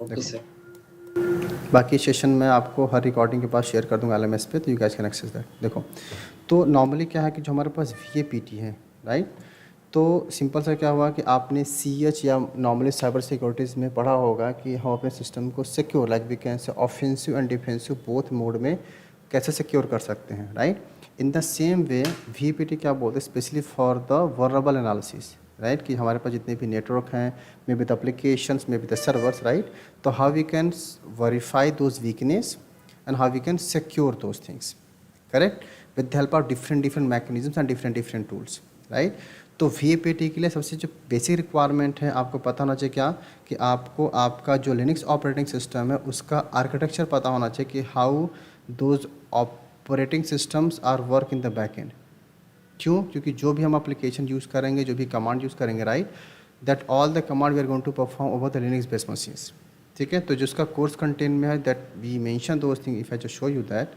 Okay देखो, sir. बाकी session में आपको हर रिकॉर्डिंग के पास शेयर कर दूंगा LMS पे, तो you guys can access that. देखो, तो नॉर्मली क्या है कि जो हमारे पास VAPT है, राइट, तो सिंपल सा क्या हुआ कि आपने CH या नॉर्मली साइबर सिक्योरिटीज़ में पढ़ा होगा कि हम अपने सिस्टम को secure, like we can say offensive and defensive both mode में कैसे सिक्योर कर सकते हैं, right. In the same way VAPT क्या बोलते हैं, specially for the vulnerable analysis, right, कि हमारे पास जितने भी नेटवर्क हैं, maybe the applications, maybe the servers, right, तो how we can verify those weakness and how we can secure those things, correct, with the help of different mechanisms and different tools, right। तो VAPT के लिए सबसे जो basic requirement है आपको पता होना चाहिए क्या, कि आपको आपका जो लिनक्स ऑपरेटिंग सिस्टम है उसका आर्किटेक्चर पता होना चाहिए कि how those operating systems are work in the back end. क्यों? क्योंकि जो भी हम एप्लीकेशन यूज़ करेंगे, जो भी कमांड यूज़ करेंगे, right, that all the command we are going to perform over the Linux based machines. ठीक है, तो जिसका कोर्स कंटेंट में है that we mention those thing, if I just show you that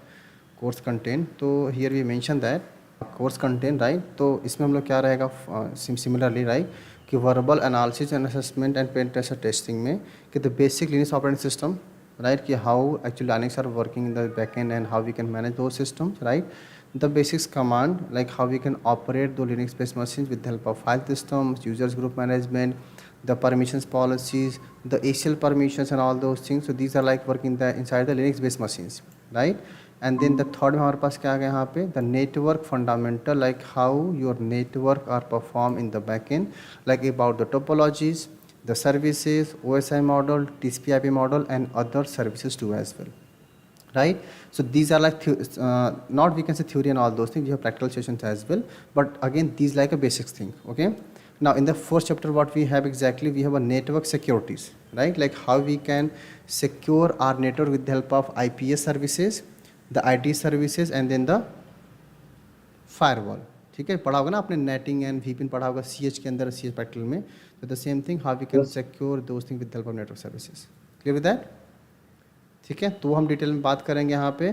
course content, तो here we mention that course content, right. तो इसमें हम लोग क्या रहेगा सिमिलरली, राइट, कि verbal analysis and assessment and pen test testing में कि the basic Linux operating system, right, कि how actually Linux are working in the backend and how we can manage those systems, right, the basics command like how we can operate the Linux based machines with the help of file systems, users group management, the permissions policies, the ACL permissions and all those things, so these are like working the inside the Linux based machines, right। and then the third में हमारे पास क्या आ गया यहाँ पे, the network fundamental, like how your network are performed in the backend, like about the topologies, the services, OSI model, TCP/IP model, and other services too as well, right? So these are like not we can say theory and all those things. We have practical sessions as well, but again these like a basics thing. Okay. Now in the first chapter, what we have exactly, we have a network securities, right? Like how we can secure our network with the help of IPS services, the IT services, and then the firewall. ठीक है, पढ़ा होगा ना आपने netting and VPN पढ़ा होगा CH के अंदर, CH प्रैक्टिकल में। तो the same thing how we can yes. Secure those thing with help of network services. Clear with that? ठीक है, तो हम डिटेल में बात करेंगे यहाँ पे।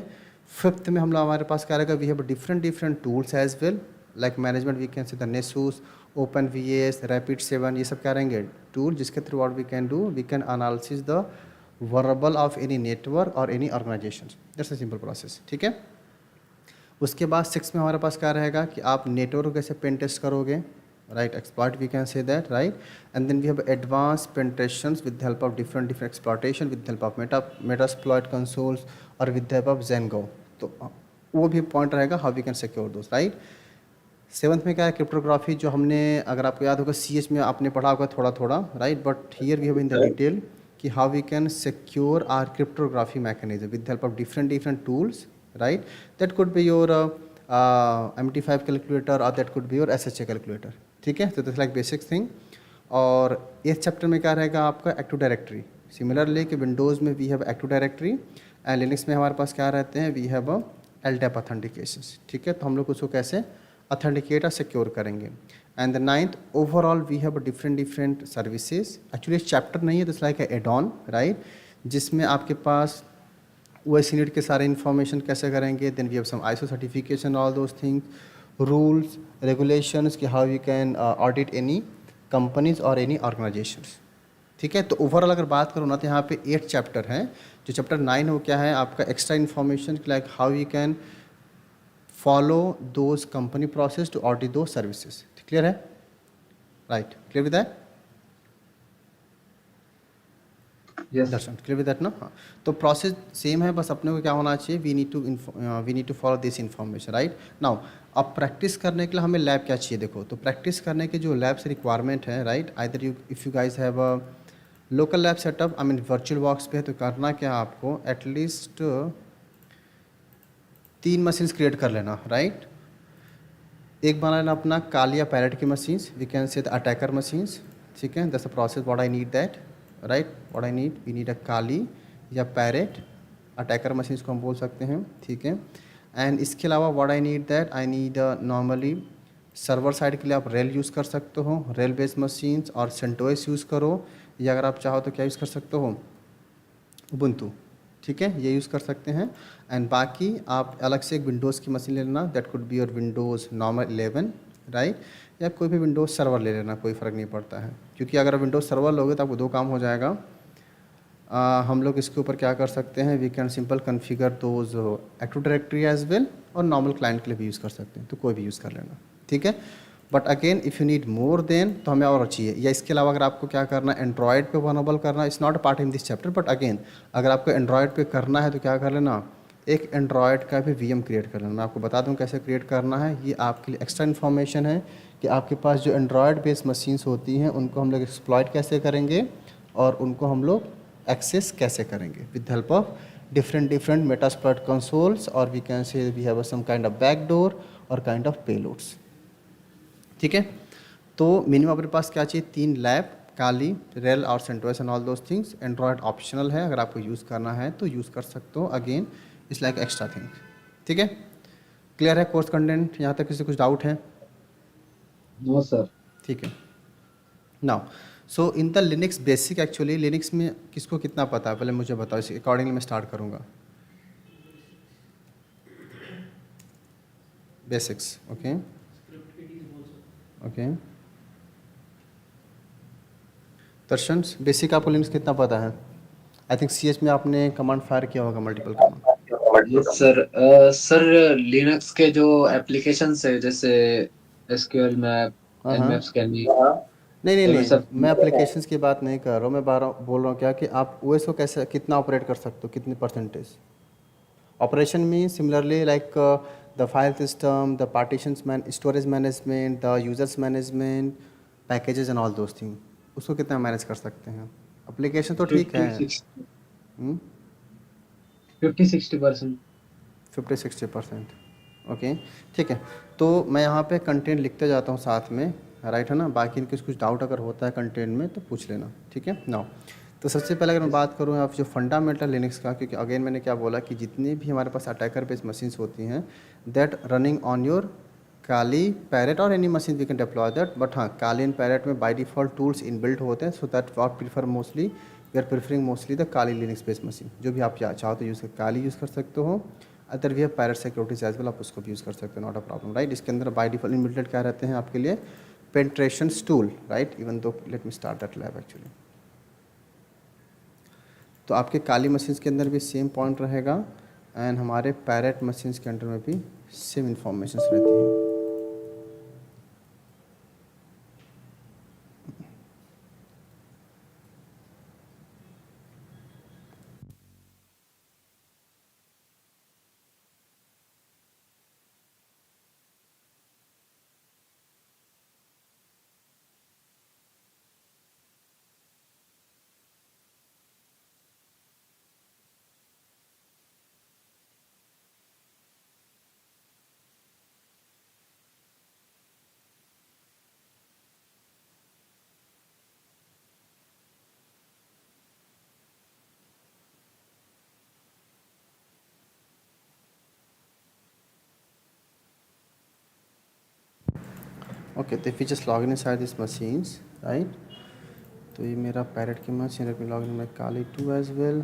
फिफ्थ में हम लोग हमारे पास क्या रहेगा, we have different tools as well, like management we can say the Nessus, OpenVS, Rapid7, ये सब क्या रहेंगे टूल, जिसके through what we can do, we can analysis the verbal of any network और any organization. That's a simple process. ठीक है, उसके बाद 6 में हमारे पास क्या रहेगा कि आप नेटवर्क कैसे पेन टेस्ट करोगे, right, exploit we can say that, right. And then we have advance penetrations with help of different exploitation with help of Metasploit consoles और विद हेल्प ऑफ जेनगो। तो वो भी पॉइंट रहेगा how we can secure those, right. Seventh में क्या है, cryptography, जो हमने, अगर आपको याद होगा CH में आपने पढ़ा होगा थोड़ा थोड़ा, right, but here we have in the detail कि how we can secure our cryptography mechanism with help of different tools, right, that could be your MT5 calculator or that could be your SHA calculator। ठीक है, तो this like basic thing. और इस chapter में क्या रहेगा आपका active directory. Similarly कि विंडोज़ में we have active directory and Linux में हमारे पास क्या रहते हैं, वी हैव LDAP ऑथेंटिकेशंस। ठीक है, तो हम लोग उसको कैसे ऑथेंटिकेट और सिक्योर करेंगे। And the ninth, overall we have different services. Actually chapter नहीं है, this like add on, right, जिसमें आपके पास OS यूनिट के सारे इन्फॉर्मेशन कैसे करेंगे, then we have some ISO certification, all those things, rules regulations कि how you can audit any companies और एनी ऑर्गेनाइजेशंस। ठीक है, तो ओवरऑल अगर बात करूँ ना, तो यहाँ पे 8 चैप्टर हैं। जो चैप्टर 9 हो क्या है आपका extra information, like how you can follow those company process to audit दो सर्विसेज। क्लियर है? Right, clear with that? Yes. Darshan clear with that ना? हाँ, तो प्रोसेस सेम है, बस अपने को क्या होना चाहिए, we need to follow this information, right. Now अब प्रैक्टिस करने के लिए हमें लैब क्या चाहिए, देखो, तो प्रैक्टिस करने के जो लैब से रिक्वायरमेंट है, right, either you if you guys have a local lab setup, I mean virtual box पे है, तो करना क्या आपको, एटलीस्ट 3 मशीन्स क्रिएट कर लेना, राइट। एक बना लेना अपना काल या पैरेट की machines, we can say the attacker machines. ठीक है, that's a process what I need that, right, what I need, we need a Kali या पैरेट अटैकर मशीन्स को हम बोल सकते हैं। ठीक है, एंड इसके अलावा what I need that, I need normally server side के लिए आप रेल यूज़ कर सकते हो, रेल बेस्ड मशीन्स, और सेंटोस यूज़ करो, या अगर आप चाहो तो क्या यूज़ कर सकते हो, उबुंटू। ठीक है, ये यूज़ कर सकते हैं। एंड बाकी आप अलग से एक विंडोज़ की मशीन ले लेना, that could be your Windows normal 11, right, या कोई भी विंडोज़ सर्वर ले लेना, कोई फ़र्क नहीं पड़ता है, क्योंकि अगर विंडोज़ सर्वर लोगे तो आपको 2 काम हो जाएगा। हम लोग इसके ऊपर क्या कर सकते हैं, we can simple configure those active directory as well, और नॉर्मल क्लाइंट के लिए भी यूज़ कर सकते हैं, तो कोई भी यूज़ कर लेना, ठीक है। But again if you need more than, तो हमें और चाहिए, या इसके अलावा अगर आपको क्या करना है, एंड्रॉयड पे वनरेबल करना, it's not a part in this chapter, but again अगर आपको एंड्रॉयड पे करना है तो क्या कर लेना, एक एंड्रॉयड का भी वीएम क्रिएट कर लेना। मैं आपको बता दूं कैसे क्रिएट करना है, ये आपके लिए एक्स्ट्रा इन्फॉर्मेशन है कि आपके पास जो एंड्रॉयड बेस्ड मशीन्स होती हैं उनको हम लोग एक्सप्लॉइट कैसे करेंगे और उनको हम लोग एक्सेस कैसे करेंगे with help of different metasploit consoles, or we can say we have some kind of backdoor or kind of payloads, ठीक है। तो मिनिमम अपने पास क्या चाहिए, 3 लैब, काली, रेल और CentOS and all those things. Android optional है, अगर आपको यूज़ करना है तो यूज़ कर सकते हो, again it's like extra thing, ठीक है। क्लियर है कोर्स कंटेंट, यहाँ तक किसी कुछ डाउट है? No sir. ठीक है। Now so in the Linux basic, actually Linux में किसको कितना पता है पहले मुझे बताओ, इस अकॉर्डिंगली मैं स्टार्ट करूँगा। Basics, okay okay. Darshan, basic आपको लिनक्स कितना पता है? आई थिंक सी एच में आपने कमांड फायर किया होगा, multiple command. Yes sir. Sir Linux के जो एप्लीकेशंस है जैसे एसक्यूएल मैप, हाँ हाँ। एनमैप स्कैनिंग, नहीं नहीं ये मैं नहीं, सब। मैं एप्लीकेशंस की बात नहीं कर रहा हूँ, मैं बोल रहा हूँ क्या कि आप ओएस को कैसे कितना ऑपरेट कर सकते हो, कितनी परसेंटेज ऑपरेशन में, similarly like the file system, the partitions man, storage management, the users management, packages and all those thing, उसको कितना मैनेज कर सकते हैं? एप्लीकेशन तो ठीक है। 50-60%। 50-60%, ओके, ठीक है। तो मैं यहाँ पे कंटेंट लिखते जाता हूँ साथ में, राइट है ना, बाकी इनके कुछ डाउट अगर होता है कंटेंट में तो पूछ लेना, ठीक है। नाउ तो सबसे पहले अगर मैं बात करूँ आप जो फंडामेंटल लिनक्स का, क्योंकि अगेन मैंने क्या बोला कि जितनी भी हमारे पास अटैकर बेस्ड मशीन्स होती हैं that running on your Kali, Parrot और any machine we can deploy that, but हाँ काली एंड पैरेट में बाय डिफ़ॉल्ट टूल्स इनबिल्ट होते हैं, so that what prefer mostly, we are preferring mostly the Kali Linux based machine. जो भी आप चाहो तो यूज़ कर, काली यूज़ कर सकते हो, other we have Parrot securities as well, आप उसको भी यूज़ कर सकते हो, नॉट अ प्रॉब्लम, राइट। इसके अंदर बाय डिफ़ॉल्ट इनबिल्टेड क्या रहते हैं आपके लिए, penetration tool, right, even though let me start that lab actually. तो आपके काली मशीन्स के अंदर भी सेम पॉइंट रहेगा एंड हमारे पैरेट मशीन्स के अंदर में भी सेम इंफॉर्मेशन रहती हैं। ओके, तो if you just log in inside this machines, right, तो ये मेरा पैरेट की machine, let me log in my Kali too as well.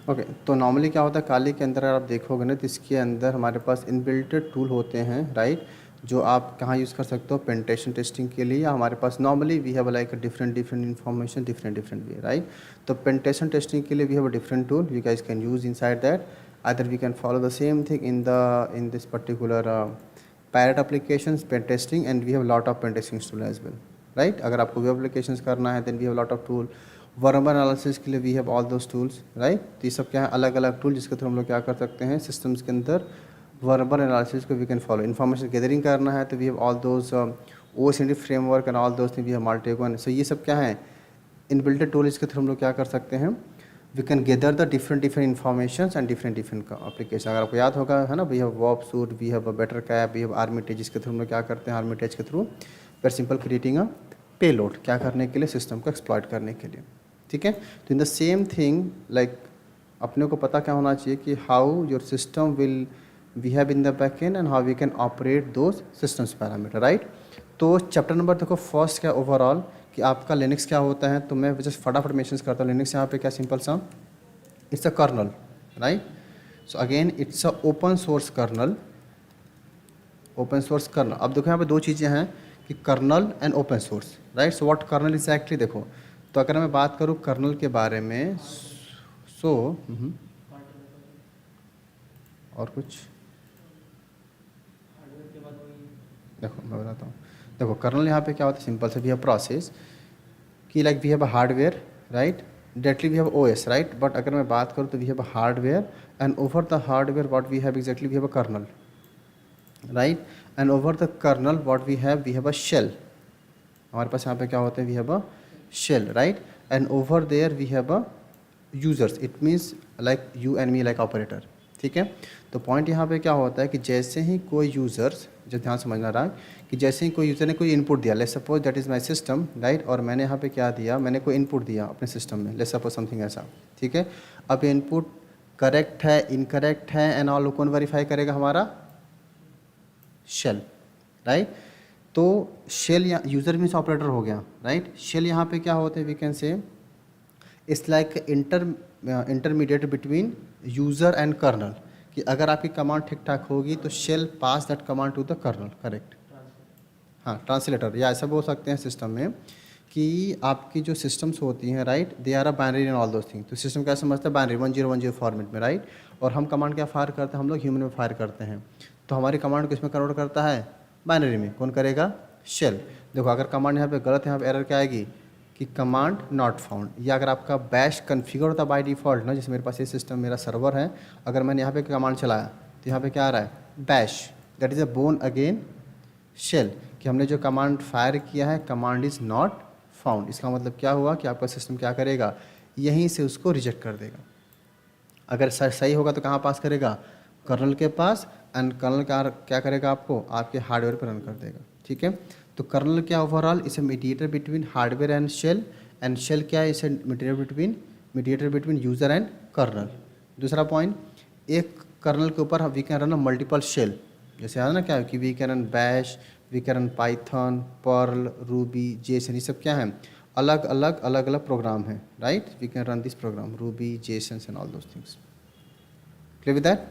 Okay, तो नॉर्मली क्या होता है काली के अंदर, अगर आप देखोगे ना तो इसके अंदर हमारे पास इनबिल्टेड टूल होते हैं, राइट, जो आप कहाँ यूज़ कर सकते हो, पेंटेशन टेस्टिंग के लिए, या हमारे पास normally we have like different information, different way, right. तो पेंटेशन टेस्टिंग के लिए we have a different tool you guys can use inside that, either we can follow the same thing in this particular parrot applications pen testing, and we have lot of pen testing tool as well, right। अगर आपको web applications करना है then we have lot of tool, verbal analysis के लिए we have all those tools, right. तो ये सब क्या है, अलग अलग टूल जिसके थ्रू हम लोग क्या कर सकते हैं सिस्टम्स के अंदर वर्बल एनालिसिस को we can follow. Information gathering करना है तो we have all those OSINT framework and all those thing, we have Maltego. So ये सब क्या है इनबिल्टेड टूल, इसके थ्रू हम लोग क्या कर सकते हैं, we can gather the different information and different application. अगर आपको याद होगा है ना, वी हैव वॉप suite, we have a better cap, we have Armitage, जिसके थ्रू हम लोग क्या करते हैं, आर्मिटेज के थ्रू we are simple creating a payload, क्या करने के लिए, सिस्टम को एक्सप्लॉइट करने के लिए, ठीक है। तो in the same thing like अपने को पता क्या होना चाहिए कि how your system will behave in the back end how we can operate those systems parameter, right. तो चैप्टर नंबर देखो फर्स्ट क्या ओवरऑल कि आपका लिनक्स क्या होता है, तो मैं जस्ट फटाफट मेंशन करता हूँ। लिनक्स यहाँ पे क्या सिंपल सा, it's a kernel, right. So again it's a open source kernel, open source kernel. अब देखो यहाँ पे दो चीज़ें हैं कि kernel and open source, right. So what kernel exactly, देखो तो अगर मैं बात करूँ कर्नल के बारे में, सो और कुछ देखो मैं बताता हूँ। देखो कर्नल यहाँ पे क्या होता है, सिंपल से वी हैव प्रोसेस कि like we have a hardware, right, directly we have OS, right, but अगर मैं बात करूँ तो we have a hardware and over the hardware what we have exactly we have a kernel, right, and over the kernel what we have a shell. हमारे पास यहाँ पे क्या होता है, we have a shell, right, and over there we have a users, it means like you and me like operator, ठीक है। तो पॉइंट यहाँ पे क्या होता है कि जैसे ही कोई यूज़र्स, जो ध्यान समझना रहा कि जैसे ही कोई यूज़र ने कोई इनपुट दिया, let's suppose that is my system, right, और मैंने यहाँ पे क्या दिया, मैंने कोई इनपुट दिया अपने सिस्टम में, लेट्स सपोज समथिंग ऐसा, ठीक है। अब इनपुट करेक्ट है इनकरेक्ट है एंड ऑल, कौन वेरीफाई करेगा, हमारा शेल, राइट। तो शेल या यूज़र मीन्स ऑपरेटर हो गया, राइट। शेल यहाँ पे क्या होते हैं, we can say it's like intermediate between user and kernel, कि अगर आपकी कमांड ठीक ठाक होगी तो shell pass that command to the kernel, correct. हाँ, ट्रांसलेटर, या ऐसा बोल सकते हैं सिस्टम में कि आपकी जो सिस्टम्स होती हैं, right, they are a binary and all those thing. तो सिस्टम क्या समझता है, बाइनरी 1010 फॉर्मेट में, राइट, और हम कमांड क्या फायर करते हैं, हम लोग ह्यूमन में फायर करते हैं। तो हमारी कमांड को इसमें कन्वर्ट करता है बाइनरी में, कौन करेगा, शेल। देखो अगर कमांड यहाँ पे गलत है, यहाँ पे एरर क्या आएगी कि कमांड नॉट फाउंड, या अगर आपका बैश कन्फिगर होता बाय डिफ़ॉल्ट ना, जैसे मेरे पास ये सिस्टम मेरा सर्वर है, अगर मैंने यहाँ पे कमांड चलाया तो यहाँ पे क्या आ रहा है, bash, that is a Bourne again shell, कि हमने जो कमांड फायर किया है कमांड इज़ नॉट फाउंड। इसका मतलब क्या हुआ कि आपका सिस्टम क्या करेगा, यहीं से उसको रिजेक्ट कर देगा। अगर सही होगा तो कहाँ पास करेगा, कर्नल के पास, एंड कर्नल क्या करेगा, आपको आपके हार्डवेयर पर रन कर देगा, ठीक है। तो कर्नल क्या ओवरऑल इसे mediator between hardware and shell क्या है, इसे mediator between user and kernel. दूसरा पॉइंट, एक कर्नल के ऊपर we can run multiple shell, जैसे है ना क्या है कि we can run bash, we can run Python, Perl, Ruby, JSON, ये सब क्या है, अलग अलग प्रोग्राम है, right. We can run this program Ruby, JSON and all those things. Clear with that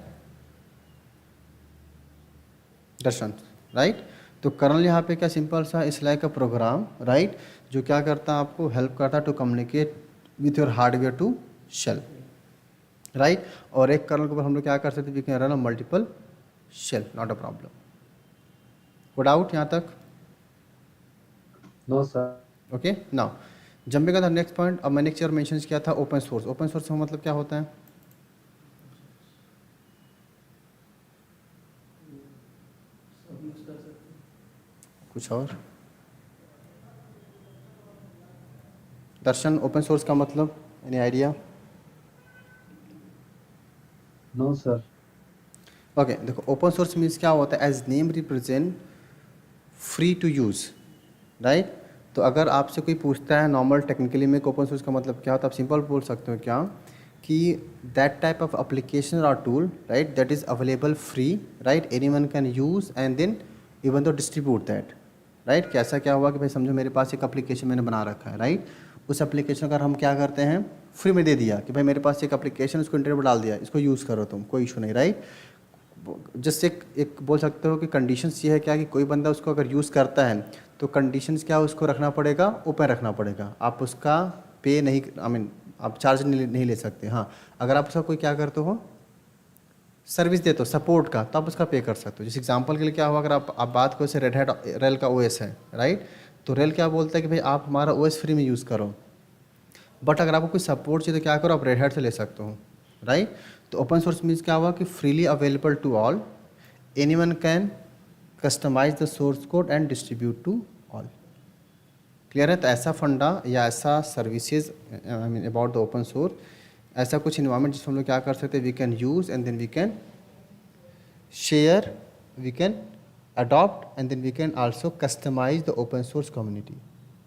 Darshan, right. तो कर्नल यहाँ पे क्या सिंपल सा इस लाइक अ प्रोग्राम, राइट, जो क्या करता है, आपको हेल्प करता है to communicate with your hardware to shell, right. और एक कर्नल के ऊपर हम लोग क्या कर सकते हैं, we can run a multiple shell, not a problem. कोई डाउट यहाँ तक, no sir. Okay. Now jumping का नेक्स्ट पॉइंट, अब मैंने एक चीज़ मेंशन किया था, ओपन सोर्स। ओपन सोर्स का मतलब क्या होता है, कुछ और दर्शन, ओपन सोर्स का मतलब any idea, no sir. Okay. देखो ओपन सोर्स मीन्स क्या होता है, as name represent free to use, right. तो अगर आपसे कोई पूछता है नॉर्मल टेक्निकली में ओपन सोर्स का मतलब क्या होता है, आप सिंपल बोल सकते हो क्या कि दैट टाइप ऑफ एप्लीकेशन और tool, right, that is available free, right, any one can use and then even to distribute that, right. कैसा क्या हुआ कि भाई समझो मेरे पास एक एप्लीकेशन मैंने बना रखा है, राइट, उस एप्लीकेशन का हम क्या करते हैं, फ्री में दे दिया कि भाई मेरे पास एक एप्लीकेशन, उसको इंटरनेट पर डाल दिया, इसको यूज़ करो तुम, कोई इशू नहीं, राइट। जस्ट एक बोल सकते हो कि कंडीशंस ये है क्या कि कोई बंदा उसको अगर यूज़ करता है तो कंडीशंस क्या उसको रखना पड़ेगा, ओपन रखना पड़ेगा। आप उसका पे नहीं, आई मीन आप चार्ज नहीं ले सकते। हाँ, अगर आप उसका कोई क्या करते हो, सर्विस देते हो सपोर्ट का, तो आप उसका पे कर सकते हो। जैसे एग्जांपल के लिए क्या हुआ, अगर आप बात करो, जैसे रेड हैट रेल का ओएस है, राइट, तो रेल क्या बोलता है कि भाई आप हमारा ओएस फ्री में यूज़ करो, बट अगर आपको कोई सपोर्ट चाहिए तो क्या करो, आप रेड हैट से ले सकते हो, राइट। तो ओपन सोर्स मीन्स क्या हुआ कि freely available to all, anyone can customize the source code and distribute to all. Clear है। तो ऐसा फंडा या ऐसा services, I mean about the open source, ऐसा कुछ इन्वायरमेंट जिसमें हम लोग क्या कर सकते हैं, we can use and then we can share, we can adopt and then we can also customize the open source community,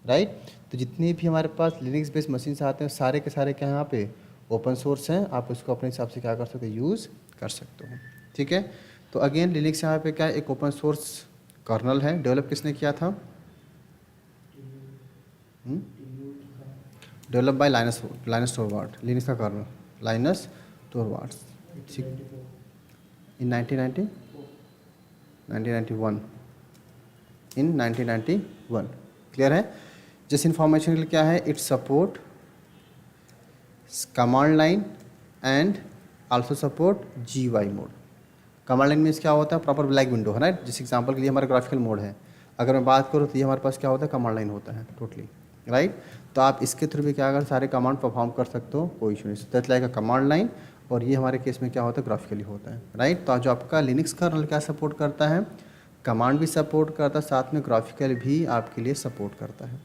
right. तो जितनी भी हमारे पास लिनक्स बेस्ड मशीन्स आते हैं सारे के सारे क्या यहाँ पे ओपन सोर्स हैं, आप उसको अपने हिसाब से क्या कर सकते हो, यूज़ कर सकते हो, ठीक है। तो अगेन लिनक्स यहाँ पे क्या है, एक ओपन सोर्स कर्नल है, डेवलप किसने किया था, develop by Linus Torvalds, Linux का kernel Linus Torvalds, in 1991 in 1991 clear है। जिस इन्फॉर्मेशन के लिए क्या है, it support command line and also support GUI mode. Command line में क्या होता है, प्रॉपर ब्लैक विंडो है ना, जिस एग्जांपल के लिए हमारा ग्राफिकल मोड है। अगर मैं बात करूँ तो ये हमारे पास क्या होता है, कमांड लाइन होता है टोटली, राइट। तो आप इसके थ्रू भी क्या अगर सारे कमांड परफॉर्म कर सकते हो, कोई इशू नहीं। That like a command line, और ये हमारे केस में क्या होता है, ग्राफिकली होता है, राइट। तो जो आपका लिनक्स कर्नल क्या सपोर्ट करता है, कमांड भी सपोर्ट करता है, साथ में ग्राफिकल भी आपके लिए सपोर्ट करता है,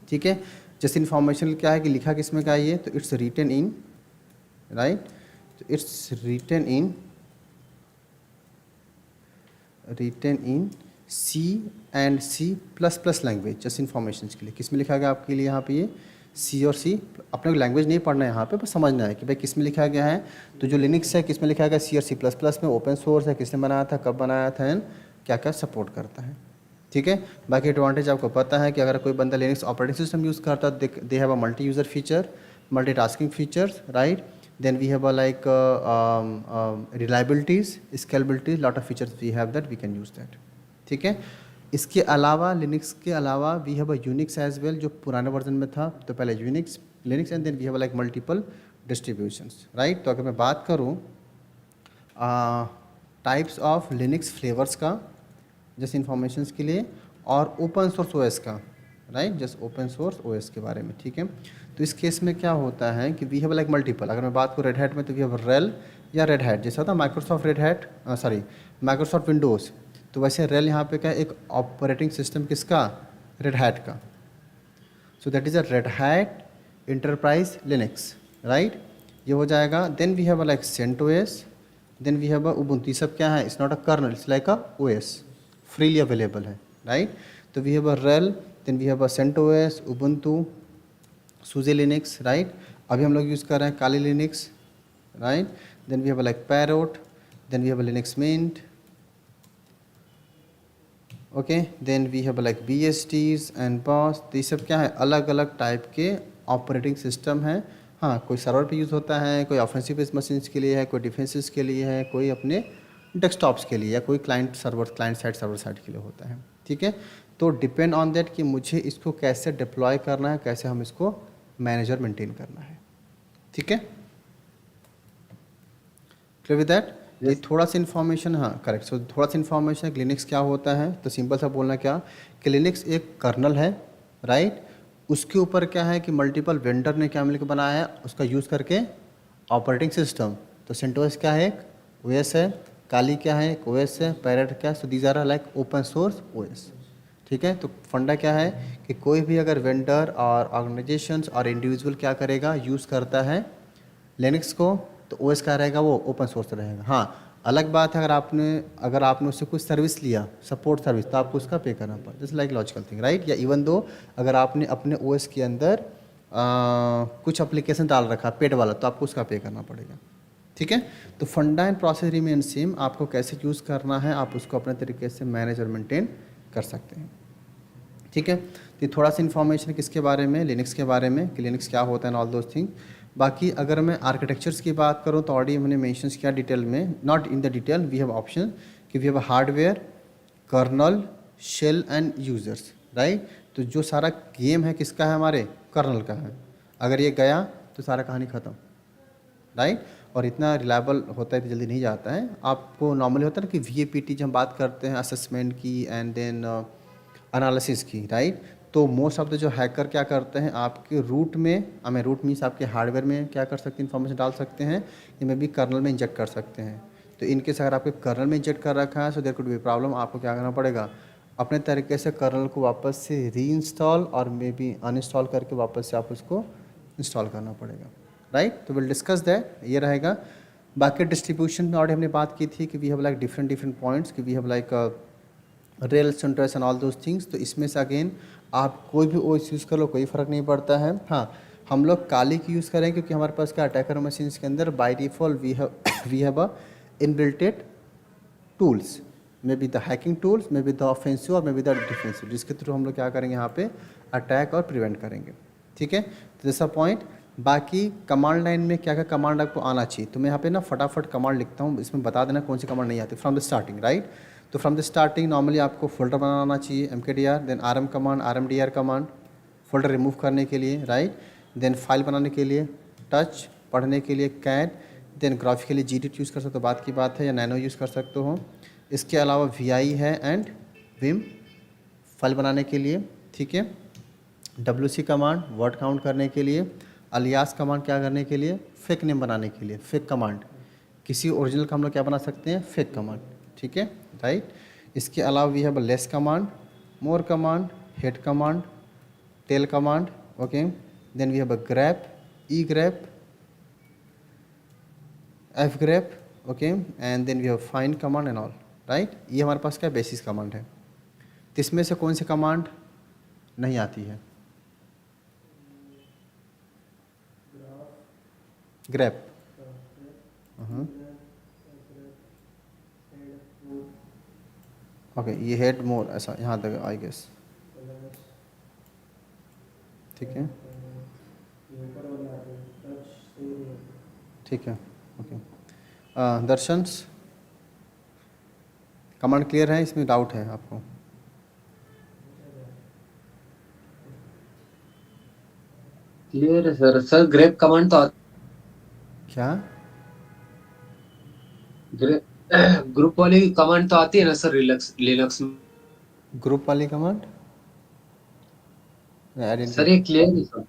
ठीक है। जैसे इन्फॉर्मेशन क्या है कि लिखा किस में क्या है ये, तो इट्स रिटन इन, राइट, तो it's written in C and C++ language. जैसे इन्फॉर्मेशन के लिए किस में लिखा गया आपके लिए यहाँ पे, ये C और C। अपने को लैंग्वेज नहीं पढ़ना है यहाँ पे, बस समझना है कि भाई किस में लिखा गया है। तो जो लिनक्स है किस में लिखा गया, C और C++ में, ओपन सोर्स है, किसने बनाया था, कब बनाया था, एंड क्या क्या सपोर्ट करता है, ठीक है। बाकी एडवांटेज आपको पता है कि अगर कोई बंदा लिनक्स ऑपरेटिंग सिस्टम यूज़ करता है, they have a multi user feature, multitasking features, right. Then we have a like reliabilities, scalability, lot of features we have that we can use that, ठीक है। इसके अलावा लिनक्स के अलावा we have a Unix as well, जो पुराने version में था। तो पहले Unix, Linux, and then we have like multiple distributions, right. तो अगर मैं बात करूँ टाइप्स ऑफ लिनक्स फ्लेवर्स का, जैसे इन्फॉर्मेशन के लिए, और ओपन सोर्स ओएस का, right, just open source OS के बारे में, ठीक है। तो इस केस में क्या होता है कि वी हैव लाइक मल्टीपल। अगर मैं बात करूँ रेड हैट में, तो वी हैव रेल या रेड हैट, जैसा था Microsoft Red Hat, sorry Microsoft Windows. तो वैसे रेल यहाँ पे क्या है, एक ऑपरेटिंग सिस्टम किसका, रेड हैट का। So that is a Red Hat enterprise Linux, right, ये हो जाएगा। Then we have like CentOS, then we have Ubuntu. ये सब क्या है, it's not a kernel, it's like a OS, freely available है, राइट। तो वी हैव अ रेल, then we have a CentOS, Ubuntu, SUSE Linux, right. अभी हम लोग यूज़ कर रहे हैं Kali Linux, right. Then we have like Parrot, then we have Linux Mint, okay. Then we have like BSTs and BOSS. तो ये सब क्या है, अलग अलग टाइप के ऑपरेटिंग सिस्टम है। हाँ, कोई सर्वर पे यूज़ होता है, कोई ऑफेंसिव बेस्ड मशीन्स के लिए है, कोई डिफेंसिस के लिए है, कोई अपने डेस्कटॉप्स के लिए, या कोई क्लाइंट साइड सर्वर साइड के लिए होता है, ठीक है। तो डिपेंड ऑन दैट कि मुझे इसको कैसे डिप्लॉय करना है, कैसे हम इसको मैनेजर मेंटेन करना है, ठीक है। Clear with that. ये थोड़ा सा इन्फॉर्मेशन, हाँ करेक्ट। सो थोड़ा सा इन्फॉर्मेशन है कि लिनक्स क्या होता है। तो सिंपल सा बोलना क्या कि लिनक्स एक कर्नल है, राइट। उसके ऊपर क्या है कि मल्टीपल वेंडर ने क्या मिलकर बनाया है, उसका यूज़ करके ऑपरेटिंग सिस्टम। तो सेंटोस क्या है, एक ओएस है, काली क्या है, एक ओएस है, पैरेट क्या है। So these are like open source OS, ठीक है। तो फंडा क्या है कि कोई भी अगर वेंडर और ऑर्गेनाइजेशंस और इंडिविजुअल क्या करेगा, यूज़ करता है लिनक्स को, तो ओएस का रहेगा वो ओपन सोर्स रहेगा। हाँ, अलग बात है अगर आपने उससे कुछ सर्विस लिया, सपोर्ट सर्विस, तो आपको उसका पे करना पड़ता है, जैसे लाइक लॉजिकल थिंग, राइट। या इवन दो अगर आपने अपने ओएस के अंदर कुछ एप्लीकेशन डाल रखा पेड वाला, तो आपको उसका पे करना पड़ेगा, ठीक है। तो फंडा एंड प्रोसेस रिमेन सेम। आपको कैसे यूज़ करना है, आप उसको अपने तरीके से मैनेज और मेंटेन कर सकते हैं, ठीक है। तो थोड़ा सा इन्फॉर्मेशन किसके बारे में, लिनक्स के बारे में, कि लिनक्स क्या होता है, ऑल दोज थिंग। बाकी अगर मैं आर्किटेक्चर्स की बात करूँ तो ऑलरेडी हमने मेंशन किया डिटेल में, not in the detail, we have option कि we have hardware, kernel, shell and users, right. तो जो सारा गेम है किसका है, हमारे कर्नल का है। अगर ये गया तो सारा कहानी ख़त्म, राइट। और इतना रिलायबल होता है तो जल्दी नहीं जाता है। आपको नॉर्मली होता है ना कि VAPT जब हम बात करते हैं असेसमेंट की एंड देन एनालिसिस की, राइट। तो मोस्ट ऑफ द जो हैकर क्या करते हैं, आपके रूट में रूट मीन्स आपके हार्डवेयर में क्या कर सकते हैं, इन्फॉर्मेशन डाल सकते हैं, ये में भी कर्नल में इंजेक्ट कर सकते हैं। तो इनकेस अगर आपके कर्नल में इंजेक्ट कर रखा है, so there could be problem. आपको क्या करना पड़ेगा, अपने तरीके से कर्नल को वापस से रीइंस्टॉल और मे बी अनइंस्टॉल करके वापस से आप उसको इंस्टॉल करना पड़ेगा, राइट। तो विल डिस्कस दैट, ये रहेगा। बाकी डिस्ट्रीब्यूशन में ऑलरेडी हमने बात की थी कि we have like different points, कि वी हैव लाइक रेल, CentOS and all those things. तो इसमें से अगेन आप कोई भी ओएस यूज़ कर लो, कोई फ़र्क नहीं पड़ता है। हाँ, हम लोग काली की यूज़ करें क्योंकि हमारे पास क्या अटैकर मशीन्स के अंदर by default we have a inbuilted tools, maybe the hacking tools, maybe the offensive और मे बी द डिफेंसिव, जिसके थ्रू हम लोग क्या करेंगे, यहाँ पे अटैक और प्रिवेंट करेंगे, ठीक है। तो दिस अ पॉइंट। बाकी कमांड लाइन में क्या क्या कमांड आपको आना चाहिए, तो मैं यहाँ पे ना फटाफट कमांड लिखता हूँ, इसमें बता देना कौन सी कमांड नहीं आती फ्रॉम द स्टार्टिंग, राइट। तो फ्रॉम द स्टार्टिंग नॉर्मली आपको फोल्डर बनाना आना चाहिए, mkdir, then rm command, rmdir command folder remove करने के लिए, राइट। देन फाइल बनाने के लिए टच, पढ़ने के लिए cat, then graphically git use कर सकते हो, बात की बात है, या नैनो यूज़ कर सकते हो। इसके अलावा vi है एंड vim फाइल बनाने के लिए, ठीक है। wc कमांड वर्ड काउंट करने के लिए, अलियास कमांड क्या करने के लिए, फेक नेम बनाने के लिए, फेक कमांड, किसी ओरिजिनल का हम लोग क्या बना सकते हैं, फेक कमांड, ठीक है, राइट। इसके अलावा we have less command, more command, head command, tail command, okay. Then we have grep, grep, fgrep, okay, and then we have find command and all, right. ये हमारे पास क्या बेसिस कमांड है। तो इसमें से कौन सी कमांड नहीं आती है, grep, ओके, ये हेड मोर ऐसा यहाँ तक आई गेस, ठीक है, ठीक है, ओके। दर्शंस कमांड क्लियर है, इसमें डाउट है आपको? क्लियर है सर। सर ग्रेप कमांड तो क्या ग्रुप वाली कमांड तो आती है ना सर लिनक्स लिनक्स में? ग्रुप वाली कमांड? आई डेंट सर गेट। ये क्लियर है सर।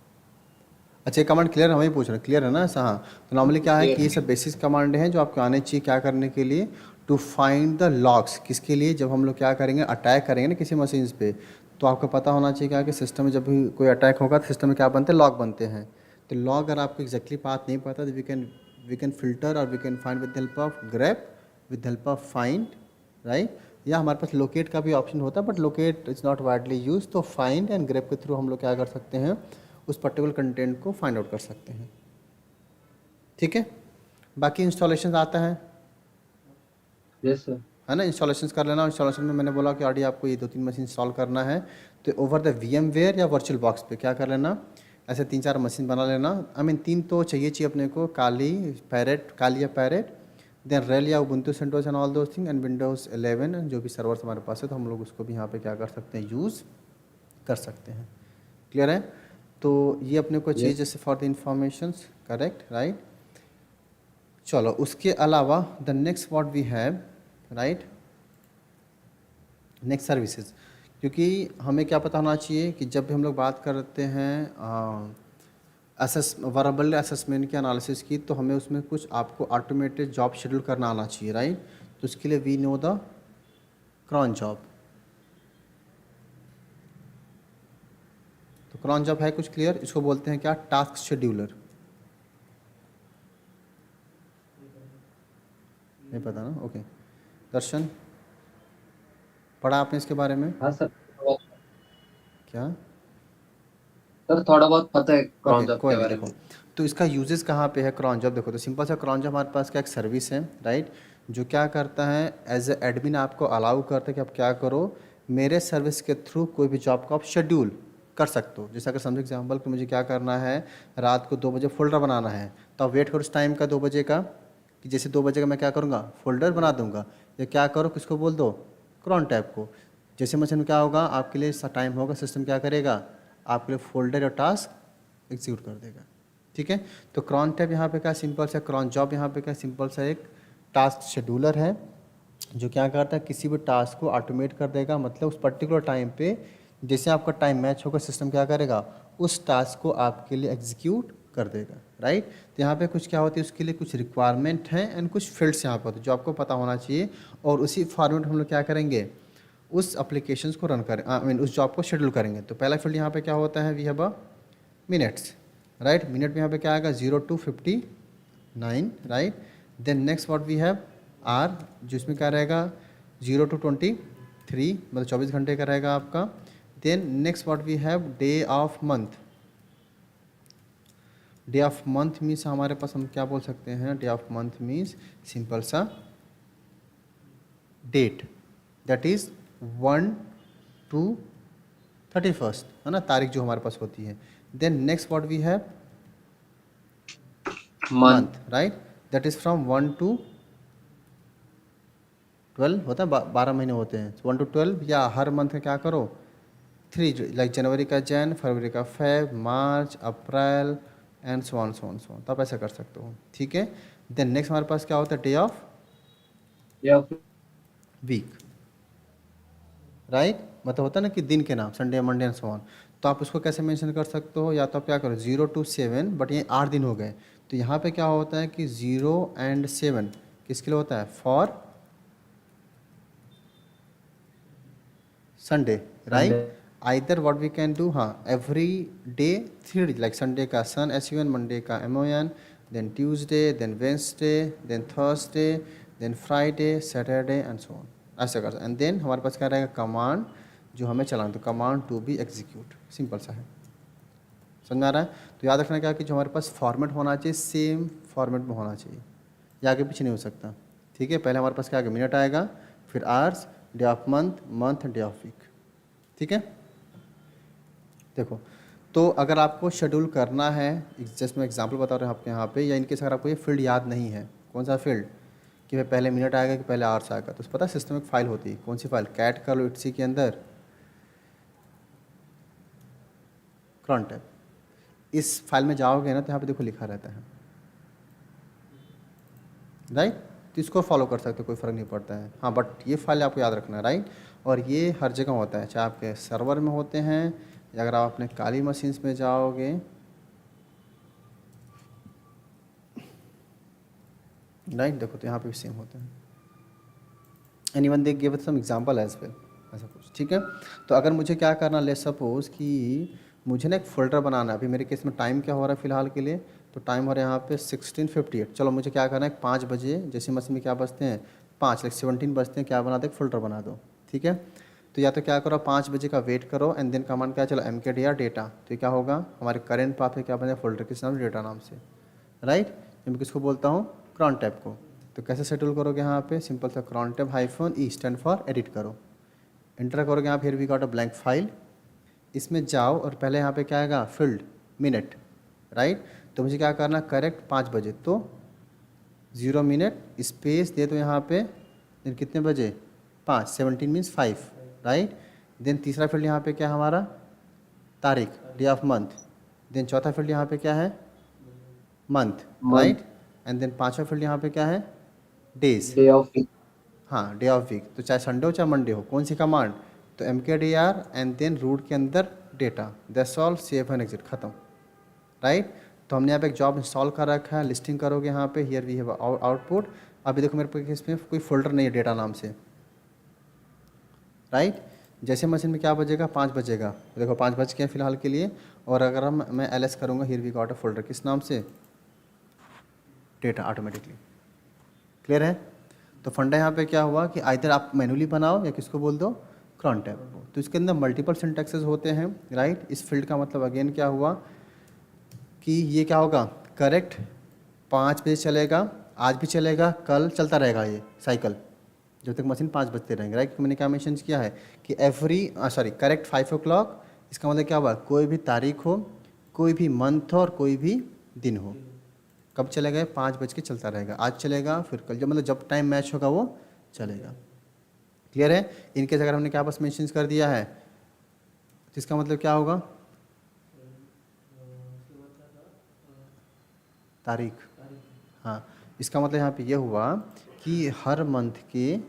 अच्छा, ये कमांड क्लियर है, वही पूछ रहे हैं, क्लियर है ना ऐसा? हाँ, तो नॉर्मली क्या है क्लियर कि ये है। सब बेसिक कमांड हैं जो आपको आने चाहिए, क्या करने के लिए, टू फाइंड द लॉग्स, किसके लिए, जब हम लोग क्या करेंगे, अटैक करेंगे ना किसी मशीन्स पे, तो आपको पता होना चाहिए क्या कि सिस्टम में जब भी कोई अटैक होगा तो सिस्टम में क्या बनते हैं, लॉग बनते हैं। तो लॉग अगर आपको एग्जैक्टली पाथ नहीं पता तो वी कैन फिल्टर और we can find with help of grep, with help of find, right. या हमारे पास लोकेट का भी ऑप्शन होता है, but locate is not widely use, तो फाइंड एंड ग्रेप के थ्रू हम लोग क्या कर सकते हैं, उस पर्टिकुलर कंटेंट को फाइंड आउट कर सकते हैं, ठीक है। बाकी इंस्टॉलेशन आता यस सर। है ना, इंस्टॉलेशन कर लेना। इंस्टॉलेशन में मैंने बोला कि ऑलरेडी आपको ये 2-3 मशीन इंस्टॉल करना है, तो ओवर द VMware या वर्चुअल बॉक्स पे क्या कर लेना, ऐसे 3-4 मशीन बना लेना। आई मीन 3 तो चाहिए अपने को, काली या पैरेट, देन रेल या Ubuntu CentOS and all those thing, and Windows 11 जो भी सर्वर्स हमारे पास है, तो हम लोग उसको भी यहाँ पे क्या कर सकते हैं, यूज़ कर सकते हैं। क्लियर है? तो ये अपने को चाहिए यस। जैसे for the informations, correct, right. चलो, उसके अलावा the next what we have, right, next services, क्योंकि हमें क्या पता होना चाहिए कि जब भी हम लोग बात करते हैं वरेबल असेसमेंट की, एनालिसिस की, तो हमें उसमें कुछ आपको ऑटोमेटेड जॉब शेड्यूल करना आना चाहिए, राइट। तो उसके लिए we know the cron job. तो क्रॉन जॉब है कुछ क्लियर, इसको बोलते हैं क्या, टास्क शेड्यूलर। नहीं पता ना, ओके। दर्शन, पढ़ा आपने इसके बारे में? हाँ सर। क्या? सर थोड़ा बहुत पता है ओके, क्रॉन जॉब कोई के नहीं, बारे देखो, में। तो इसका यूजेस कहाँ पे है क्रॉन जॉब, देखो, तो सिंपल सा क्रॉन जॉब हमारे पास क्या एक सर्विस है, राइट, जो क्या करता है, एज ए एडमिन आपको अलाउ करता है कि आप क्या करो, मेरे सर्विस के थ्रू कोई भी जॉब को आप शेड्यूल कर सकते हो। जैसे अगर समझो एग्जाम्पल कि मुझे क्या करना है, रात को 2 बजे फोल्डर बनाना है, तो आप वेट करो उस टाइम का 2 बजे का, कि जैसे 2 बजे का मैं क्या करूँगा, फोल्डर बना दूंगा, या क्या करो, किसको बोल दो, क्रॉन टैब को। जैसे मशीन क्या होगा, आपके लिए टाइम होगा, सिस्टम क्या करेगा, आपके लिए फोल्डर और टास्क एग्जीक्यूट कर देगा, ठीक है। तो क्रॉन टैब यहाँ पे क्या सिंपल सा, क्रॉन जॉब यहाँ पे क्या सिंपल सा एक टास्क शेड्यूलर है, जो क्या करता है, किसी भी टास्क को ऑटोमेट कर देगा, मतलब उस पर्टिकुलर टाइम पे जैसे आपका टाइम मैच होगा, सिस्टम क्या करेगा, उस टास्क को आपके लिए एग्जीक्यूट कर देगा, राइट। तो यहाँ पे कुछ क्या होती है, उसके लिए कुछ रिक्वायरमेंट है एंड कुछ फील्ड्स यहाँ पर होते हैं जो आपको पता होना चाहिए, और उसी फॉर्मेट हम लोग क्या करेंगे, उस एप्लीकेशंस को रन करें, आई मीन उस जॉब को शेड्यूल करेंगे। तो पहला फील्ड यहाँ पे क्या होता है, we have a minutes, right. Minute में यहाँ पे क्या आएगा, 0 to 59, right. Then next what we have hour, जिसमें क्या रहेगा, 0 to 23, मतलब 24 घंटे का रहेगा आपका। Then next what we have day of month. Day of month means हमारे पास हम क्या बोल सकते हैं, day of month means simple सा डेट, दैट इज 1 to 31, है ना, तारीख जो हमारे पास होती है। Then next what we have month. Month, right? That is from 1 to 12 होता है, 12 महीने होते हैं, 1 to 12, या हर मंथ का क्या करो, 3, लाइक जनवरी का जैन, फरवरी का Feb, March, April and so on so on so on, तो आप ऐसा कर सकते हो, ठीक है। देन नेक्स्ट हमारे पास क्या होता है, डे ऑफ या फिर वीक, राइट? मतलब होता है ना कि दिन के नाम, Sunday, Monday and so on. तो आप उसको कैसे मेंशन कर सकते हो, या तो आप क्या करो 0 to 7, बट ये 8 दिन हो गए, तो यहाँ पे क्या होता है कि 0 and 7 किसके लिए होता है, for Sunday, Sunday. Right? Either what we can do, हाँ, एवरी डे 3 लाइक संडे का सन SUN, मंडे का MON, then Tuesday, then Wednesday, then Thursday, then Friday, Saturday and so on, ऐसा कर। एंड देन हमारे पास क्या रहेगा, command जो हमें चलाना, तो command to be execute, simple सा है, समझ में आ रहा है? तो याद रखना क्या कि जो हमारे पास फॉर्मेट होना चाहिए सेम फॉर्मेट में होना चाहिए, या आगे पीछे नहीं हो सकता, ठीक है। पहले हमारे पास क्या आएगा, मिनट आएगा, फिर hours, day of month, month day of week, ठीक है। देखो, तो अगर आपको शेड्यूल करना है, जस्ट मैं एग्जांपल बता रहा हूँ आपके यहाँ पे, या इनकेस अगर आपको ये फील्ड याद नहीं है, कौन सा फील्ड, कि भाई पहले मिनट आएगा कि पहले आवर्स आएगा, तो पता है सिस्टम एक फाइल होती है, कौन सी फाइल, कैट कर लो इट्सी के अंदर क्रॉन टैब, इस फाइल में जाओगे ना तो यहाँ पे देखो लिखा रहता है, राइट? तो इसको फॉलो कर सकते हो, कोई फ़र्क नहीं पड़ता है, हाँ, बट ये फाइल आपको याद रखना है, राइट? और ये हर जगह होता है, चाहे आपके सर्वर में होते हैं, या अगर आप अपने काली मशीन्स में जाओगे, राइट? देखो तो यहाँ पे भी सेम होता है, and even they give some example as well, ऐसा कुछ, ठीक है। तो अगर मुझे क्या करना, ले सपोज कि मुझे ना एक फ़ोल्डर बनाना है, अभी मेरे केस में टाइम क्या हो रहा है फ़िलहाल के लिए, तो टाइम हो रहा है यहाँ पे 16:58, चलो मुझे क्या करना है, 5 बजे, जैसे मशीन में क्या बजते हैं, 5 लाइक 17 बजते हैं, क्या बना दो, एक फ़ोल्डर बना दो, ठीक है। तो या तो क्या करो, 5 बजे का वेट करो, एंड देन कमांड क्या, चलो MKDR डेटा, तो ये क्या होगा, हमारे करेंट पाथ पे क्या बने, फोल्डर किस नाम, डेटा नाम से, राइट? मैं किसको बोलता हूँ, क्रॉन टैब को। तो कैसे शेड्यूल करोगे यहाँ पे, सिंपल सा crontab -E stand for edit करो, एंटर करोगे यहाँ, फिर we got a blank file, इसमें जाओ और पहले यहाँ पे क्या आएगा, फील्ड मिनट, राइट? तो मुझे क्या करना, करेक्ट 5 बजे, तो 0 मिनट स्पेस दे दो यहाँ पे, देन कितने बजे, 5, 17 मीन्स 5, राइट? देन तीसरा फील्ड यहाँ पे क्या है हमारा, तारीख, डे ऑफ मंथ, देन चौथा फील्ड यहाँ पे क्या है, month, month. Right? And then पांचवा फील्ड यहाँ पे क्या है, डेज, डे ऑफ वीक। हाँ, डे ऑफ वीक, तो चाहे संडे हो चाहे मंडे हो, कौन सी कमांड, तो MKDR एंड देन रूट के अंदर data, that's all, save and exit, खत्म, राइट? तो हमने यहाँ पे एक जॉब इंस्टॉल कर रखा है, लिस्टिंग करोगे यहाँ पे, हियर वी हैव आउटपुट। अभी देखो मेरे पास इसमें कोई फोल्डर नहीं है डेटा नाम से, राइट? जैसे मशीन में क्या बजेगा, 5 बजेगा, देखो 5 बज गए फिलहाल के लिए, और अगर मैं LS करूँगा, here we got a folder, किस नाम से, डेटा, ऑटोमेटिकली, क्लियर है? तो फंडा यहाँ पे क्या हुआ कि आइदर आप मैनुअली बनाओ, या किसको बोल दो, क्रॉन टैब को। तो इसके अंदर मल्टीपल सिंटैक्सेस होते हैं, राइट? इस फील्ड का मतलब अगेन क्या हुआ कि ये क्या होगा, करेक्ट 5 बजे चलेगा, आज भी चलेगा, कल चलता रहेगा ये साइकिल, जब तक मशीन 5 बजते रहेंगे, राइट? मैंने क्या मेंशन किया है कि करेक्ट 5 o'clock, इसका मतलब क्या हुआ, कोई भी तारीख हो, कोई भी मंथ हो, और कोई भी दिन हो, कब चलेगा, 5 बज के चलता रहेगा, आज चलेगा, फिर कल, जब मतलब जब टाइम मैच होगा वो चलेगा, क्लियर है? इनकेस अगर हमने क्या बस मेंशन कर दिया है, तो इसका मतलब क्या होगा, तारीख, हाँ, इसका मतलब यहाँ पे ये हुआ कि हर मंथ के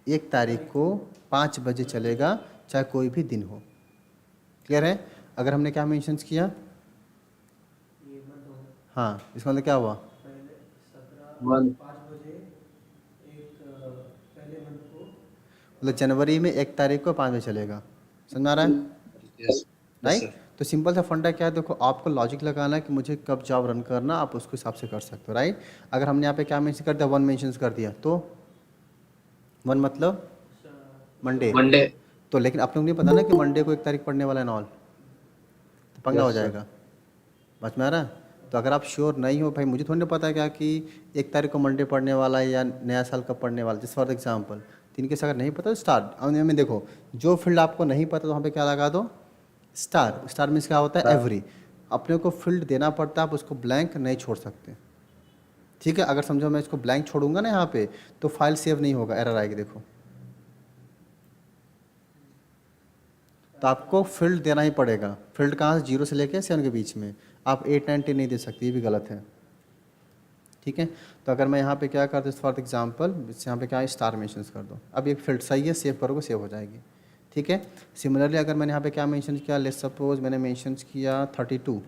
1 तारीख को 5 बजे चलेगा, चाहे कोई भी दिन हो, क्लियर है? अगर हमने क्या मेंशन किया, हाँ, इसका मतलब क्या हुआ, मंथ। मतलब जनवरी में 1 तारीख को 5 बजे चलेगा, समझ में आ रहा है, यस। Yes right? सर। तो सिंपल सा फंडा क्या है, देखो आपको लॉजिक लगाना है कि मुझे कब जॉब रन करना, आप उसके हिसाब से कर सकते हो, राइट? अगर हमने यहाँ पे क्या मेंशन कर दिया, 1 मेंशन कर दिया, तो 1 मतलब मंडे, मंडे। तो लेकिन आप लोग नहीं पता ना कि मंडे को 1 तारीख पड़ने वाला है नॉल, तो पंगा हो यस सर। जाएगा, समझ में आ रहा है? तो अगर आप श्योर नहीं हो, भाई मुझे थोड़ी ना पता है क्या कि 1 तारीख को मंडे पड़ने वाला है, या नया साल कब पड़ने वाला है, जस्ट फॉर एग्जाम्पल, तो इनके अगर नहीं पता तो स्टार में देखो, जो फील्ड आपको नहीं पता तो वहाँ पे क्या लगा दो, स्टार, स्टार मीन्स क्या होता है, एवरी, अपने को फील्ड देना पड़ता है, आप उसको ब्लैंक नहीं छोड़ सकते, ठीक है, अगर समझो मैं इसको ब्लैंक छोड़ूंगा ना यहाँ पे तो फाइल सेव नहीं होगा, एरर आएगी। देखो तो आपको फील्ड देना ही पड़ेगा। फील्ड कहाँ से, 0 से लेके 7 के बीच में। आप 8 9 10 नहीं दे सकते, ये भी गलत है। ठीक है, तो अगर मैं यहाँ पे क्या कर दूँ फॉर एग्जांपल, यहाँ पे क्या है स्टार मेंशन कर दो। अब ये फील्ड सही है, सेव करोगे सेव हो जाएगी। ठीक है, सिमिलरली अगर मैंने यहाँ पे क्या मेंशन किया, लेट्स सपोज मैंने मेंशन किया 32,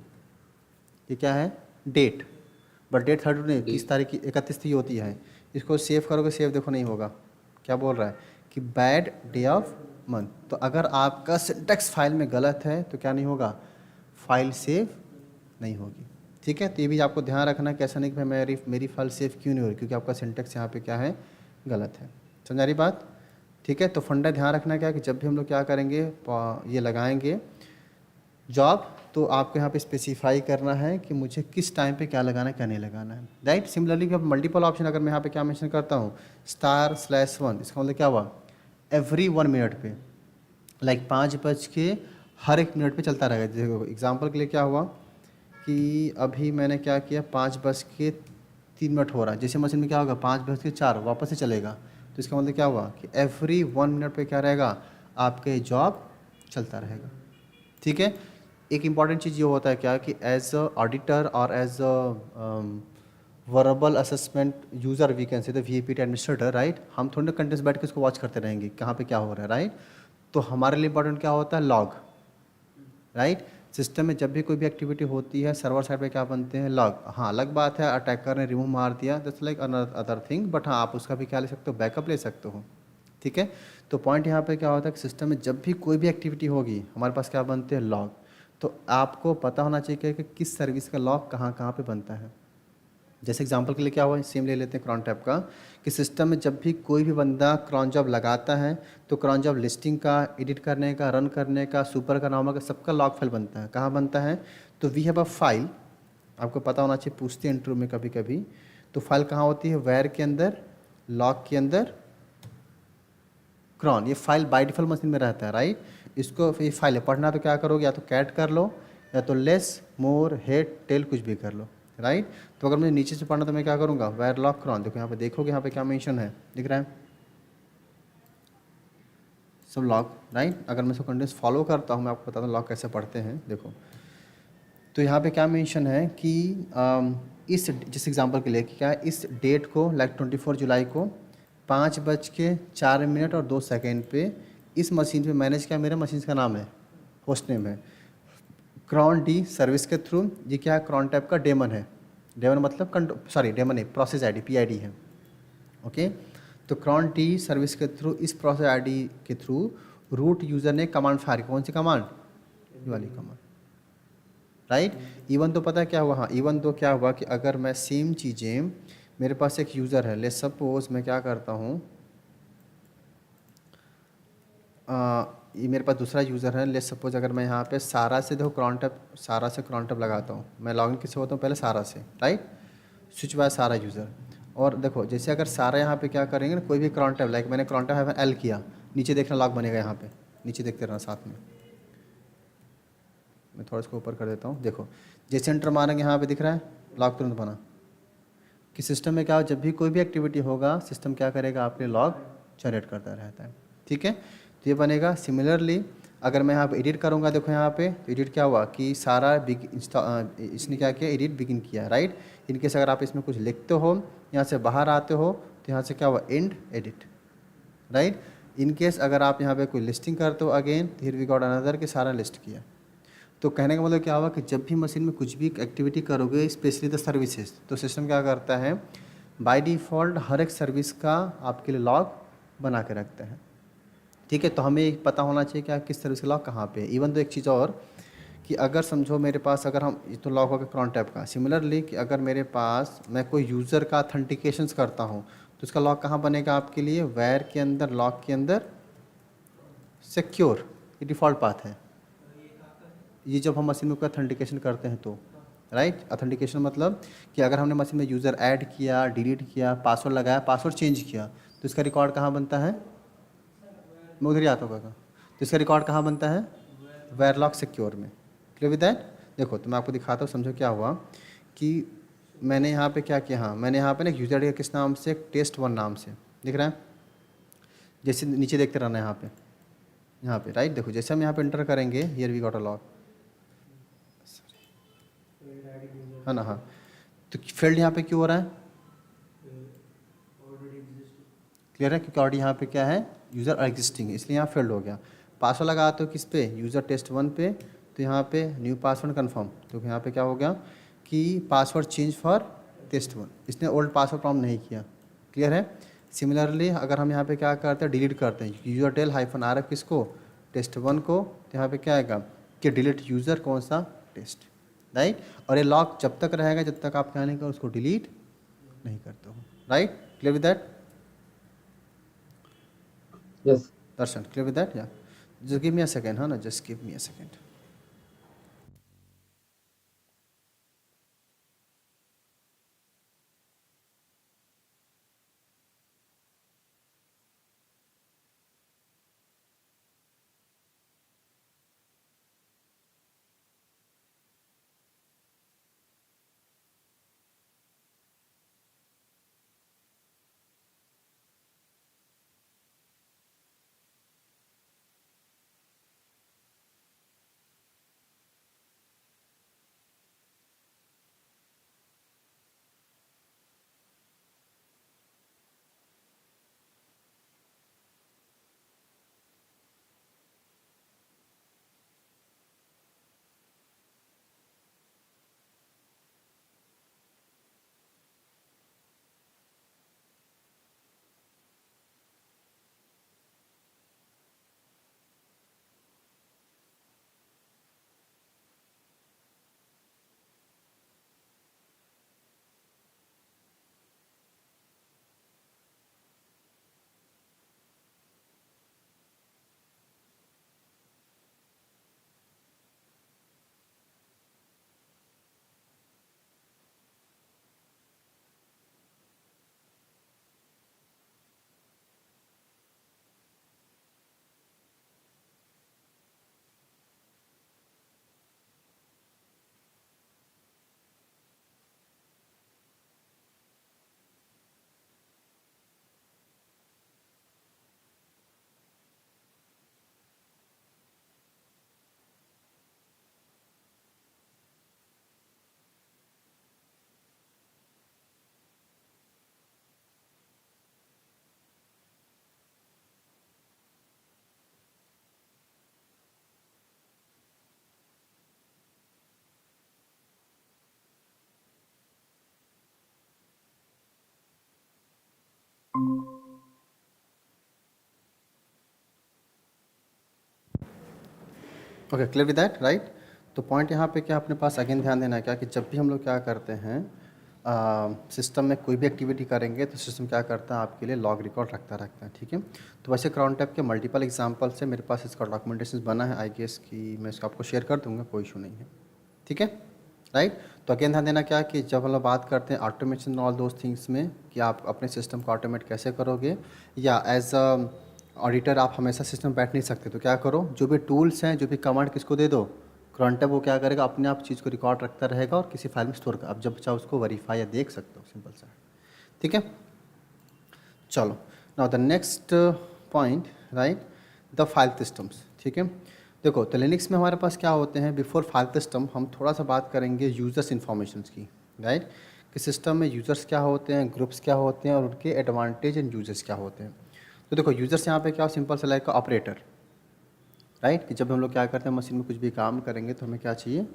ये क्या है डेट, बट डेट 32 नहीं, 30 तारीख की 31 की होती है। इसको सेव करोगे सेव देखो नहीं होगा, क्या बोल रहा है कि बैड डे ऑफ मंथ। तो अगर आपका सिंटैक्स फाइल में गलत है तो क्या नहीं होगा, फाइल सेव नहीं होगी। ठीक है, तो ये भी आपको ध्यान रखना है कि ऐसा नहीं कि भाई मेरी फाइल सेव क्यों नहीं हो रही, क्योंकि आपका सिंटैक्स यहाँ पे क्या है, गलत है। समझा रही बात। ठीक है, तो फंडा ध्यान रखना क्या है कि जब भी हम लोग क्या करेंगे, ये लगाएंगे जॉब, तो आपको यहाँ पे स्पेसिफाई करना है कि मुझे किस टाइम पे क्या लगाना है क्या नहीं लगाना है। राइट, सिमिलरली मल्टीपल ऑप्शन अगर मैं यहाँ पे क्या मेंशन करता हूँ */1, इसका मतलब क्या हुआ, एवरी 1 मिनट पे, लाइक 5:01 पे चलता रहेगा। देखो एग्जाम्पल के लिए क्या हुआ कि अभी मैंने क्या किया, 5:03 हो रहा है, जैसे मशीन में क्या होगा 5:04 वापस से चलेगा। तो इसका मतलब क्या हुआ कि एवरी 1 मिनट पे क्या रहेगा, आपके जॉब चलता रहेगा। ठीक है, एक इम्पॉर्टेंट चीज़ ये होता है क्या कि एज अ ऑडिटर और as a verbal assessment user, we can say the VAPT administrator, right, हम थोड़ी ना कंटिन्यूस बैठ के इसको वॉच करते रहेंगे कहाँ पे क्या हो रहा है। राइट, तो हमारे लिए इंपॉर्टेंट क्या होता है, लॉग। राइट, सिस्टम में जब भी कोई भी एक्टिविटी होती है सर्वर साइड पे क्या बनते हैं, लॉग। हाँ, अलग बात है अटैकर ने रिमूव मार दिया, that's like other thing, but हाँ आप उसका भी क्या ले सकते हो, बैकअप ले सकते हो। ठीक है, तो पॉइंट यहाँ पे क्या होता है कि सिस्टम में जब भी कोई भी एक्टिविटी होगी हमारे पास क्या बनते हैं, लॉग। तो आपको पता होना चाहिए कि किस सर्विस का लॉग कहाँ कहाँ पे बनता है। जैसे एग्जांपल के लिए क्या हुआ, सेम ले लेते हैं क्रॉन टैब का, कि सिस्टम में जब भी कोई भी बंदा क्रॉन जॉब लगाता है तो क्रॉन जॉब लिस्टिंग का, एडिट करने का, रन करने का, सुपर का, नाम का, सबका लॉग फाइल बनता है। कहाँ बनता है, तो वी हैव अ फाइल, आपको पता होना चाहिए, पूछते हैं इंटरव्यू में कभी कभी, तो फाइल कहाँ होती है, वेयर के अंदर, लॉग के अंदर, क्रॉन। ये फाइल बाय डिफॉल्ट मशीन में रहता है। राइट, इसको ये फाइल है, पढ़ना तो क्या करोगे, या तो कैट कर लो या तो लेस मोर हेड टेल कुछ भी कर लो। राइट, तो अगर मुझे नीचे से पढ़ना तो मैं क्या करूँगा, वेयर लॉग क्रॉन। देखो यहाँ पे देखोगे, यहाँ पे क्या मेंशन है, दिख रहा है सब लॉग। राइट, अगर मैं इसको कंटिन्यूस फॉलो करता हूँ, मैं आपको बताता हूँ लॉग कैसे पढ़ते हैं। देखो तो यहाँ पे क्या मेंशन है कि इस जिस एग्जांपल के लिए कि क्या है, इस डेट को लाइक 24 जुलाई को 5:04 और 2 सेकेंड पे इस मशीन पे मैनेज किया, मेरे मशीन का नाम है, होस्ट नेम है क्रॉन डी सर्विस के थ्रू। ये क्या है, क्रॉन टैब का डेमन है। डेमन मतलब डेमन है, प्रोसेस आईडी PID है। ओके, तो क्रॉन डी सर्विस के थ्रू, इस प्रोसेस आईडी के थ्रू रूट यूज़र ने कमांड फायर, कौन सी कमांड, ये वाली कमांड। राइट, इवन तो पता है क्या हुआ, हाँ इवन तो क्या हुआ कि अगर मैं सेम चीज़ें, मेरे पास एक यूज़र है, लेट्स सपोज मैं क्या करता हूँ, ये मेरे पास दूसरा यूज़र है, लेट्स सपोज अगर मैं यहाँ पे सारा से, देखो सारा से क्रॉन टैब लगाता हूँ, मैं लॉगिन किससे होता हूँ, पहले सारा से। राइट, स्विच बाय सारा यूज़र। और देखो जैसे अगर सारा यहाँ पे क्या करेंगे ना, कोई भी क्रॉन टैब, लाइक मैंने क्रॉन टैब L किया, नीचे देखना लॉग बनेगा, यहाँ पे नीचे देखते रहना साथ में। मैं थोड़ा इसको ऊपर कर देता हूँ। देखो जैसे एंटर मारेंगे यहाँ पे दिख रहा है लॉग तुरंत बना। कि सिस्टम में क्या हो, जब भी कोई भी एक्टिविटी होगा सिस्टम क्या करेगा, आपके लॉग जनरेट करता रहता है। ठीक है, तो ये बनेगा। सिमिलरली अगर मैं यहाँ पे एडिट करूँगा, देखो यहाँ पे तो एडिट क्या हुआ कि सारा इसने क्या किया, एडिट बिगिन किया। राइट, इनकेस अगर आप इसमें कुछ लिखते हो, यहाँ से बाहर आते हो, तो यहाँ से क्या हुआ, एंड एडिट। राइट, इनकेस अगर आप यहाँ पे कोई लिस्टिंग करते हो अगेन, तो हियर वी गॉट अनदर कि सारा लिस्ट किया। तो कहने का मतलब क्या हुआ कि जब भी मशीन में कुछ भी एक्टिविटी करोगे, स्पेशली द सर्विसेज, तो सिस्टम क्या करता है, बाय डिफ़ॉल्ट हर एक सर्विस का आपके लिए लॉग बना के रखता है। ठीक है, तो हमें पता होना चाहिए कि किस सर्विस का लॉग कहाँ पे है। इवन तो एक चीज़ और कि अगर समझो मेरे पास, अगर हम ये तो लॉग हो गया क्रॉन टैब का, सिमिलरली कि अगर मेरे पास मैं कोई यूज़र का ऑथेंटिकेशंस करता हूँ, तो उसका लॉग कहाँ बनेगा आपके लिए, वेयर के अंदर, लॉग के अंदर, सिक्योर, ये डिफ़ॉल्ट पाथ है। ये जब हम मशीन में कोई ऑथेंटिकेशन करते हैं तो, राइट, ऑथेंटिकेशन मतलब कि अगर हमने मशीन में यूज़र ऐड किया, डिलीट किया, पासवर्ड लगाया, पासवर्ड चेंज किया, तो इसका रिकॉर्ड कहाँ बनता है, मैं उधर ही आता होगा। तो इसका रिकॉर्ड कहाँ बनता है, वेयरलॉग सिक्योर में। Clear with that. देखो तो मैं आपको दिखाता हूँ, समझो क्या हुआ कि मैंने यहाँ पे क्या किया, हाँ मैंने यहाँ पे ना यूज़र आईडी किस नाम से, test1 नाम से दिख रहा है, जैसे नीचे देखते रहना है यहाँ पे राइट। देखो जैसे हम यहाँ पे एंटर करेंगे, here we got a log, है ना, हाँ। तो फील्ड यहाँ पे क्यों हो रहा है, क्लियर है, क्योंकि ऑलरेडी यहाँ पे क्या है, यूज़र एग्जिस्टिंग है, इसलिए यहाँ फील्ड हो गया। पासवर्ड लगा तो किस पे, यूज़र test1 पे, तो यहाँ पे न्यू पासवर्ड कन्फर्म, तो यहाँ पे क्या हो गया कि पासवर्ड चेंज फॉर test1, इसने ओल्ड पासवर्ड प्रॉम्प्ट नहीं किया, क्लियर है। सिमिलरली अगर हम यहाँ पे क्या करते हैं, डिलीट करते हैं यूज़र टेल -rf किसको, test1 को, तो यहाँ पे क्या आएगा कि डिलीट यूज़र कौन सा, टेस्ट, राइट। और ये लॉक जब तक रहेगा जब तक आप क्या नहीं करो, उसको डिलीट नहीं करते हो, right. Clear with that yes. Darshan, clear with that? Yeah. Just give me a second, huh? No, just give me a second. Okay, clear with that, right. तो पॉइंट यहाँ पे क्या अपने पास अगेन ध्यान देना है क्या कि जब भी हम लोग क्या करते हैं, सिस्टम में कोई भी एक्टिविटी करेंगे तो सिस्टम क्या करता है, आपके लिए लॉग रिकॉर्ड रखता है, ठीक है। तो वैसे क्राउन टैब के मल्टीपल एग्जांपल से मेरे पास इसका डॉक्यूमेंटेशन बना है, आई गेस कि मैं इसको आपको शेयर कर दूंगा, कोई इशू नहीं है, ठीक है, राइट। तो अगेन ध्यान देना क्या कि जब हम लोग बात करते हैं ऑटोमेशन ऑल दोज थिंग्स में, कि आप अपने सिस्टम को ऑटोमेट कैसे करोगे, या एज अ ऑडिटर आप हमेशा सिस्टम बैठ नहीं सकते, तो क्या करो, जो भी टूल्स हैं, जो भी कमांड किसको दे दो, क्राउन टैब, वो क्या करेगा, अपने आप चीज़ को रिकॉर्ड रखता रहेगा और किसी फाइल में स्टोर कर, आप जब चाहो उसको वेरीफाई या देख सकते हो, सिंपल सा, ठीक है। चलो, now the next point, right, the file systems, ठीक है। देखो तो लिनक्स में हमारे पास क्या होते हैं, बिफोर फाइल सिस्टम हम थोड़ा सा बात करेंगे यूजर्स इन्फॉर्मेशंस की, राइट, कि सिस्टम में यूजर्स क्या होते हैं, ग्रुप्स क्या होते हैं और उनके एडवांटेज एंड यूजर्स क्या होते हैं। तो देखो यूजर्स यहाँ पे क्या, सिंपल से लाइक ऑपरेटर, राइट, कि जब हम लोग क्या करते हैं मशीन में कुछ भी काम करेंगे तो हमें क्या चाहिए,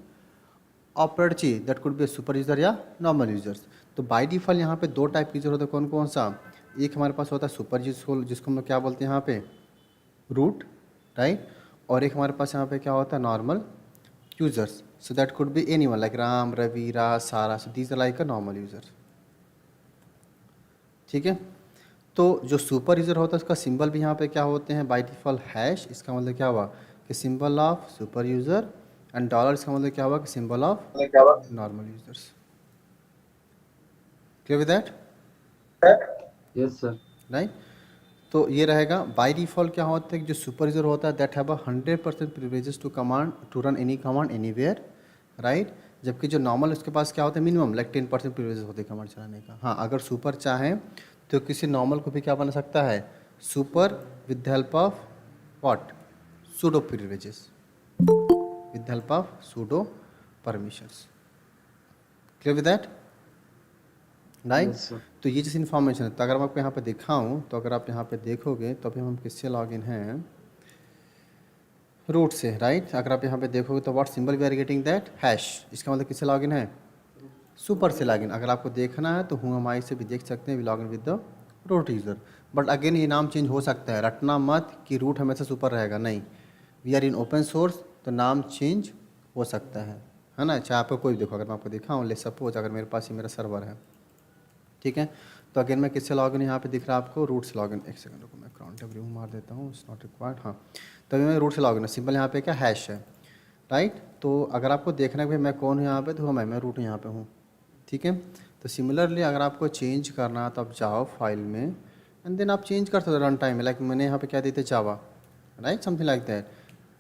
ऑपरेटर चाहिए, that could be super user या नॉर्मल यूजर्स। तो बाय डिफ़ॉल्ट यहाँ पे दो टाइप की यूजर होता है, कौन कौन सा, एक हमारे पास होता है सुपर यूजफुल, जिसको हम लोग क्या बोलते हैं यहाँ पे रूट, राइट, और एक हमारे पास यहाँ पे क्या होता है normal users, so that could be any one like Ram, Ravi, Raj, Sara, so these are like a normal user, ठीक है। तो जो सुपर यूज़र होता है उसका सिंबल भी यहाँ पे क्या होते हैं बाय डिफ़ॉल्ट हैश, इसका मतलब क्या हुआ कि symbol of super user, and dollar इसका मतलब क्या हुआ कि symbol of normal users, clear with that, yes sir. Right. तो ये रहेगा बाय डिफ़ॉल्ट क्या होता है कि जो सुपर यूज़र होता है that have a 100% privileges to command to run any command anywhere, right, जबकि जो नॉर्मल उसके पास क्या होता है मिनिमम लाइक 10% प्रिविलेज होते हैं कमांड चलाने का। हाँ, अगर सुपर चाहें तो किसी नॉर्मल को भी क्या बना सकता है, super with the help of what, pseudo privileges, with the help of pseudo permissions. Clear with that, right. Yes sir. तो ये जैसे इन्फॉर्मेशन है, तो अगर मैं आपको यहाँ पे दिखाऊँ तो अगर आप यहाँ पे देखोगे तो अभी हम किससे लॉग इन हैं, रूट से, राइट। अगर आप यहाँ पे देखोगे तो what symbol we are getting that, hash, इसका मतलब किससे लॉग इन है, सुपर से लॉग इन। अगर आपको देखना है तो हूँ हमारी से भी देख सकते हैं, we log in with the root user. But again ये नाम चेंज हो सकता है, रटना मत कि रूट हमेशा सुपर रहेगा, नहीं। We are in open source तो नाम चेंज हो सकता है ना। चाहे आपको कोई भी देखो, अगर मैं आपको दिखाऊँ, ले सपोज अगर मेरे पास ये मेरा सर्वर है, ठीक है, तो अगेन मैं किससे लॉगिन यहाँ पे दिख रहा है आपको, रूट से लॉगिन। एक सेकंड रुको, मैं काउंट डब्ल्यू मार देता हूँ, इट्स नॉट रिक्वायर्ड। हाँ, तभी मैं रूट से लॉगिन है, सिंपल यहाँ पे क्या हैश है, राइट। तो अगर आपको देखना है कि मैं कौन हूँ यहाँ पे, तो मैं रूट यहाँ पे हूँ, ठीक है। तो सिमिलरली अगर आपको चेंज करना है तो आप जाओ फाइल में एंड देन आप चेंज कर सकते हो रन टाइम में। लाइक मैंने यहाँ पे क्या देते, जावा, राइट, समथिंग लाइक दैट,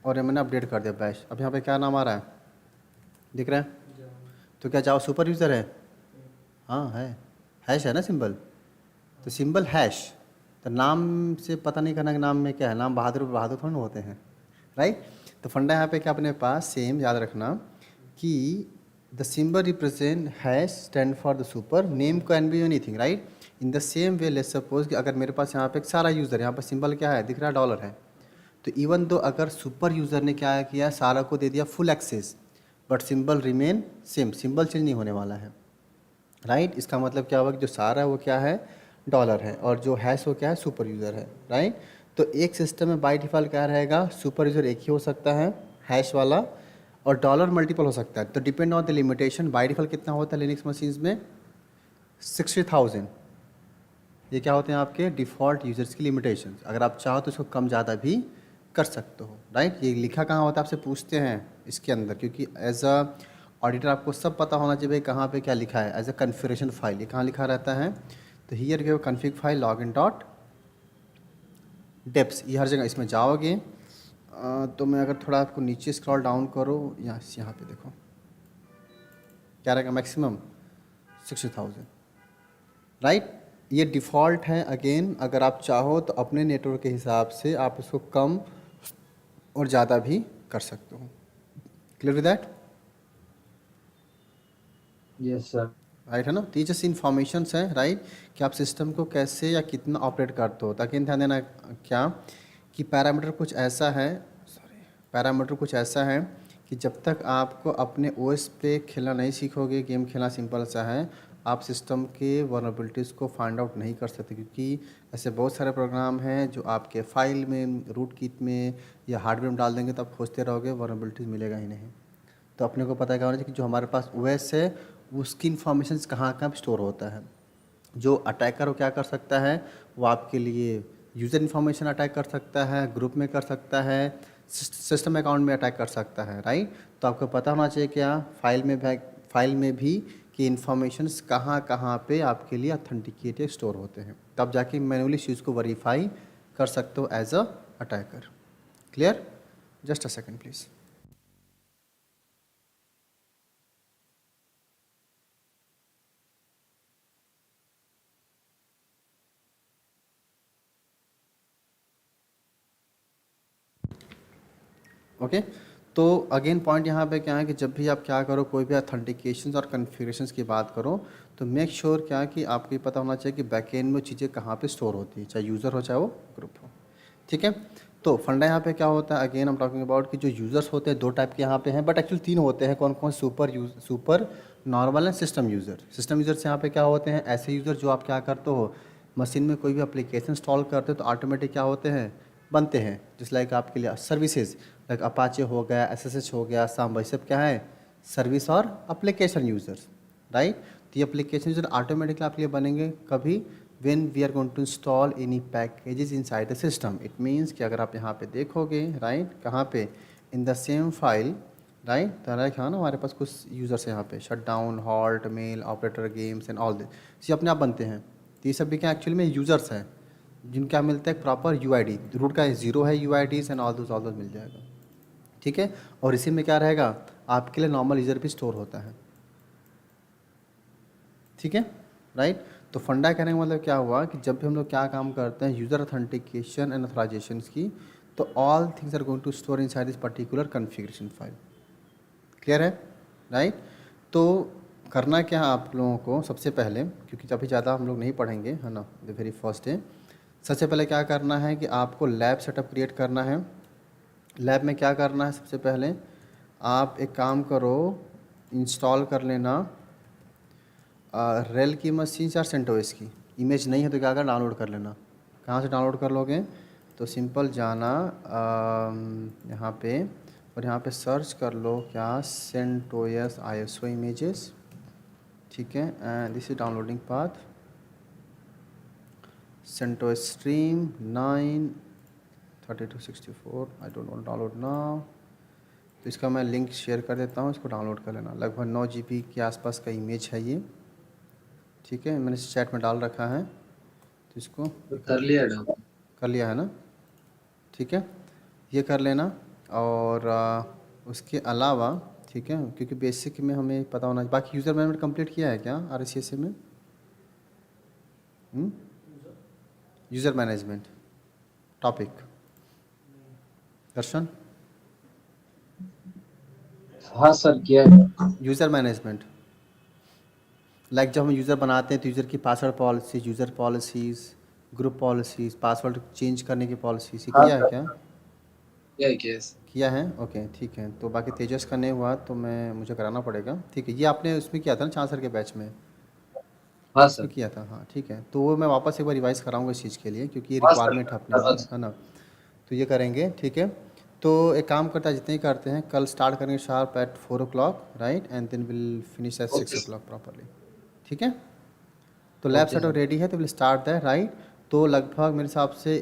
और ये मैंने अपडेट कर दिया बैश। अब यहाँ पे क्या नाम आ रहा है, दिख रहा है, तो क्या जावा सुपर यूज़र है, हाँ है, हैश है ना सिंबल, तो सिंबल हैश। तो नाम से पता नहीं करना कि नाम में क्या है, नाम बहादुर बहादुर थोड़ा ना होते हैं, राइट। तो फंडा यहाँ पे क्या अपने पास सेम याद रखना कि the symbol represent hash stand for the super, name can be anything, right. In the same way let's suppose कि अगर मेरे पास यहाँ पे एक सारा यूज़र, यहाँ पर सिंबल क्या है दिख रहा है, डॉलर है। तो इवन दो अगर सुपर यूज़र ने क्या किया, सारा को दे दिया full access, but symbol remain same, symbol change नहीं होने वाला है, राइट। इसका मतलब क्या हुआ कि जो सारा है वो क्या है, डॉलर है, और जो हैश वो क्या है, सुपर यूज़र है, राइट। तो एक सिस्टम में बाय डिफ़ॉल्ट क्या रहेगा, सुपर यूज़र एक ही हो सकता है हैश वाला, और डॉलर मल्टीपल हो सकता है। तो depend on the limitation, by default कितना होता है लिनक्स मशीन्स में, 60,000। ये क्या होते हैं आपके डिफ़ॉल्ट यूज़र्स की लिमिटेशन। अगर आप चाहो तो इसको कम ज़्यादा भी कर सकते हो, राइट। ये लिखा कहाँ होता है, आपसे पूछते हैं इसके अंदर, क्योंकि एज अ ऑडिटर आपको सब पता होना चाहिए भाई कहाँ पे क्या लिखा है। एज अ कन्फिग्रेशन फाइल ये कहाँ लिखा रहता है, तो here give config file login dot defs, ये हर जगह इसमें जाओगे। तो मैं अगर थोड़ा आपको नीचे स्क्रॉल डाउन करो, यहाँ पे देखो क्या रहेगा, मैक्सिमम 60,000, राइट। ये डिफ़ॉल्ट है। अगेन अगर आप चाहो तो अपने नेटवर्क के हिसाब से आप इसको कम और ज़्यादा भी कर सकते हो। Clear with that, yes sir. Right है ना। तो ये जैसे इन्फॉर्मेशंस हैं, राइट, कि आप सिस्टम को कैसे या कितना ऑपरेट करते हो। ताकि ध्यान देना क्या कि पैरामीटर कुछ ऐसा है, सॉरी, पैरामीटर कुछ ऐसा है कि जब तक आपको अपने ओएस पे खेलना नहीं सीखोगे, गेम खेलना सिंपल सा है, आप सिस्टम के वल्नरेबिलिटीज़ को फाइंड आउट नहीं कर सकते। क्योंकि ऐसे बहुत सारे प्रोग्राम हैं जो आपके फाइल में, रूट किट में या हार्डवेयर में डाल देंगे, तो आप खोजते रहोगे, वल्नरेबिलिटीज़ मिलेगा ही नहीं। तो अपने को पता क्या होना चाहिए कि जो हमारे पास ओएस है उसकी इन्फॉर्मेशन कहाँ कहाँ स्टोर होता है। जो अटैकर वो क्या कर सकता है, वो आपके लिए यूज़र इन्फॉर्मेशन अटैक कर सकता है, ग्रुप में कर सकता है, सिस्टम अकाउंट में अटैक कर सकता है, राइट। तो आपको पता होना चाहिए क्या फाइल में भी कि इन्फॉर्मेशंस कहाँ कहाँ पे आपके लिए ऑथेंटिकेटेड स्टोर होते हैं। तब जाके मैनुअली चीज़ को वेरीफाई कर सकते हो as a attacker. Clear, just a second please. Okay, तो अगेन पॉइंट यहाँ पे क्या है कि जब भी आप क्या करो, कोई भी ऑथेंटिकेशन और कन्फिग्रेशंस की बात करो, तो मेक श्योर क्या कि आपको ये पता होना चाहिए कि बैकएंड में चीज़ें कहाँ पे स्टोर होती है, चाहे यूज़र हो चाहे वो ग्रुप हो, ठीक है। तो फंडा यहाँ पे क्या होता है, अगेन हम टॉकिंग अबाउट कि जो यूज़र्स होते हैं दो टाइप के यहाँ पे हैं, बट एक्चुअली तीन होते हैं। कौन कौन, super normal and system user. System users यहाँ पे क्या होते हैं, ऐसे यूज़र जो आप क्या करते हो, मशीन में कोई भी एप्लीकेशन इंस्टॉल करते हो तो ऑटोमेटिक क्या होते हैं, बनते हैं। जिस लाइक आपके लिए सर्विसेज लाइक अपाचे हो गया, एसएसएच हो गया, सांबा, सब क्या है, सर्विस और एप्लीकेशन यूज़र्स, राइट। तो ये एप्लीकेशन यूज़र ऑटोमेटिकली आपके लिए बनेंगे कभी when we are going to install any packages inside the system. It means कि अगर आप यहाँ पे देखोगे, राइट, कहाँ पे, in the same file, right, तो लाइक हाँ ना, हमारे पास कुछ यूज़र्स हैं यहाँ पे, shut down, halt, mail, operator, games and all this, ये अपने आप बनते हैं। तो ये सब भी क्या एक्चुअली में यूज़र्स हैं जिनका मिलता है प्रॉपर यूआईडी, रूट का 0 है यूआईडीज एंड ऑल दोस मिल जाएगा, ठीक है। और इसी में क्या रहेगा, आपके लिए नॉर्मल यूज़र भी स्टोर होता है, ठीक है, राइट। तो फंडा कहने का मतलब क्या हुआ कि जब भी हम लोग क्या काम करते हैं यूज़र ऑथेंटिकेशन एंड ऑथराइजेशन की, तो all things are going to store inside this particular configuration file. Clear है, राइट। तो करना क्या है आप लोगों को, सबसे पहले, क्योंकि अभी ज़्यादा हम लोग नहीं पढ़ेंगे, है ना, द वेरी फर्स्ट डे, सबसे पहले क्या करना है कि आपको लैब सेटअप क्रिएट करना है। लैब में क्या करना है, सबसे पहले आप एक काम करो, इंस्टॉल कर लेना रेल की मशीन या सेंटोस की। इमेज नहीं है तो क्या कर, डाउनलोड कर लेना। कहाँ से डाउनलोड कर लोगे, तो सिंपल जाना यहाँ पे, और यहाँ पे सर्च कर लो क्या, सेंटोस ISO इमेजेस, ठीक है, and this is downloading path, CentOS stream 9 3264, I don't want download now. तो इसका मैं लिंक शेयर कर देता हूँ, इसको डाउनलोड कर लेना। लगभग 9 GB के आसपास का इमेज है ये, ठीक है, मैंने इस चैट में डाल रखा है, तो इसको कर लिया डाउनलोड। कर लिया है ना, ठीक है, ये कर लेना। और उसके अलावा, ठीक है, क्योंकि बेसिक में हमें पता होना, बाकी यूज़र मैनेजमेंट कंप्लीट किया है क्या RSCSA में? यूज़र मैनेजमेंट टॉपिक, दर्शन, हाँ सर किया है। यूज़र मैनेजमेंट, लाइक जब हम यूज़र बनाते हैं तो यूज़र की password policies, user policies, group policies, password change करने की पॉलिसीज, ये हाँ किया है सर क्या? किया है, किया है सर। किया है, ओके, ठीक है। तो बाकी तेजस का नहीं हुआ तो मुझे कराना पड़ेगा, ठीक है। ये आपने उसमें किया था ना, 4 सर के बैच में, हाँ इसमें सर। किया था, हाँ, ठीक है। तो वो मैं वापस एक बार रिवाइज़ कराऊंगा इस चीज़ के लिए, क्योंकि ये हाँ सर। रिक्वायरमेंट है अपने लिए, है ना। तो ये करेंगे, ठीक है। तो एक काम करता है, जितने ही करते हैं, कल स्टार्ट करेंगे sharp at 4 o'clock, right, and then will finish at 6 okay sir. o'clock properly, ठीक है। तो lab okay setup sir. Ready है, तो विल स्टार्ट दैट, राइट। तो लगभग मेरे हिसाब से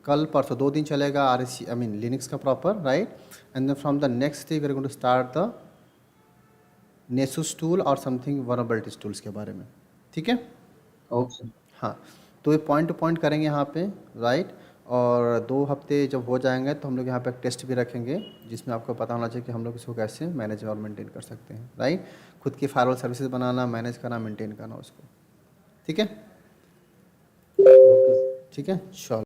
कल परसों 2 दिन चलेगा RSC, आई मीन लिनक्स का proper, right. And then from the next day we are going to start the Nessus tool और समथिंग वनरेबिलिटीज टूल्स के बारे में, ठीक है। ओके। हाँ, तो ये पॉइंट टू पॉइंट करेंगे यहाँ पे, राइट। और 2 हफ्ते जब हो जाएंगे तो हम लोग यहाँ पे एक टेस्ट भी रखेंगे, जिसमें आपको पता होना चाहिए कि हम लोग इसको कैसे मैनेज और मेंटेन कर सकते हैं, राइट। खुद की फायरवॉल सर्विसेज बनाना, मैनेज करना, मेंटेन करना उसको, ठीक है, ओके। ठीक है, चलो।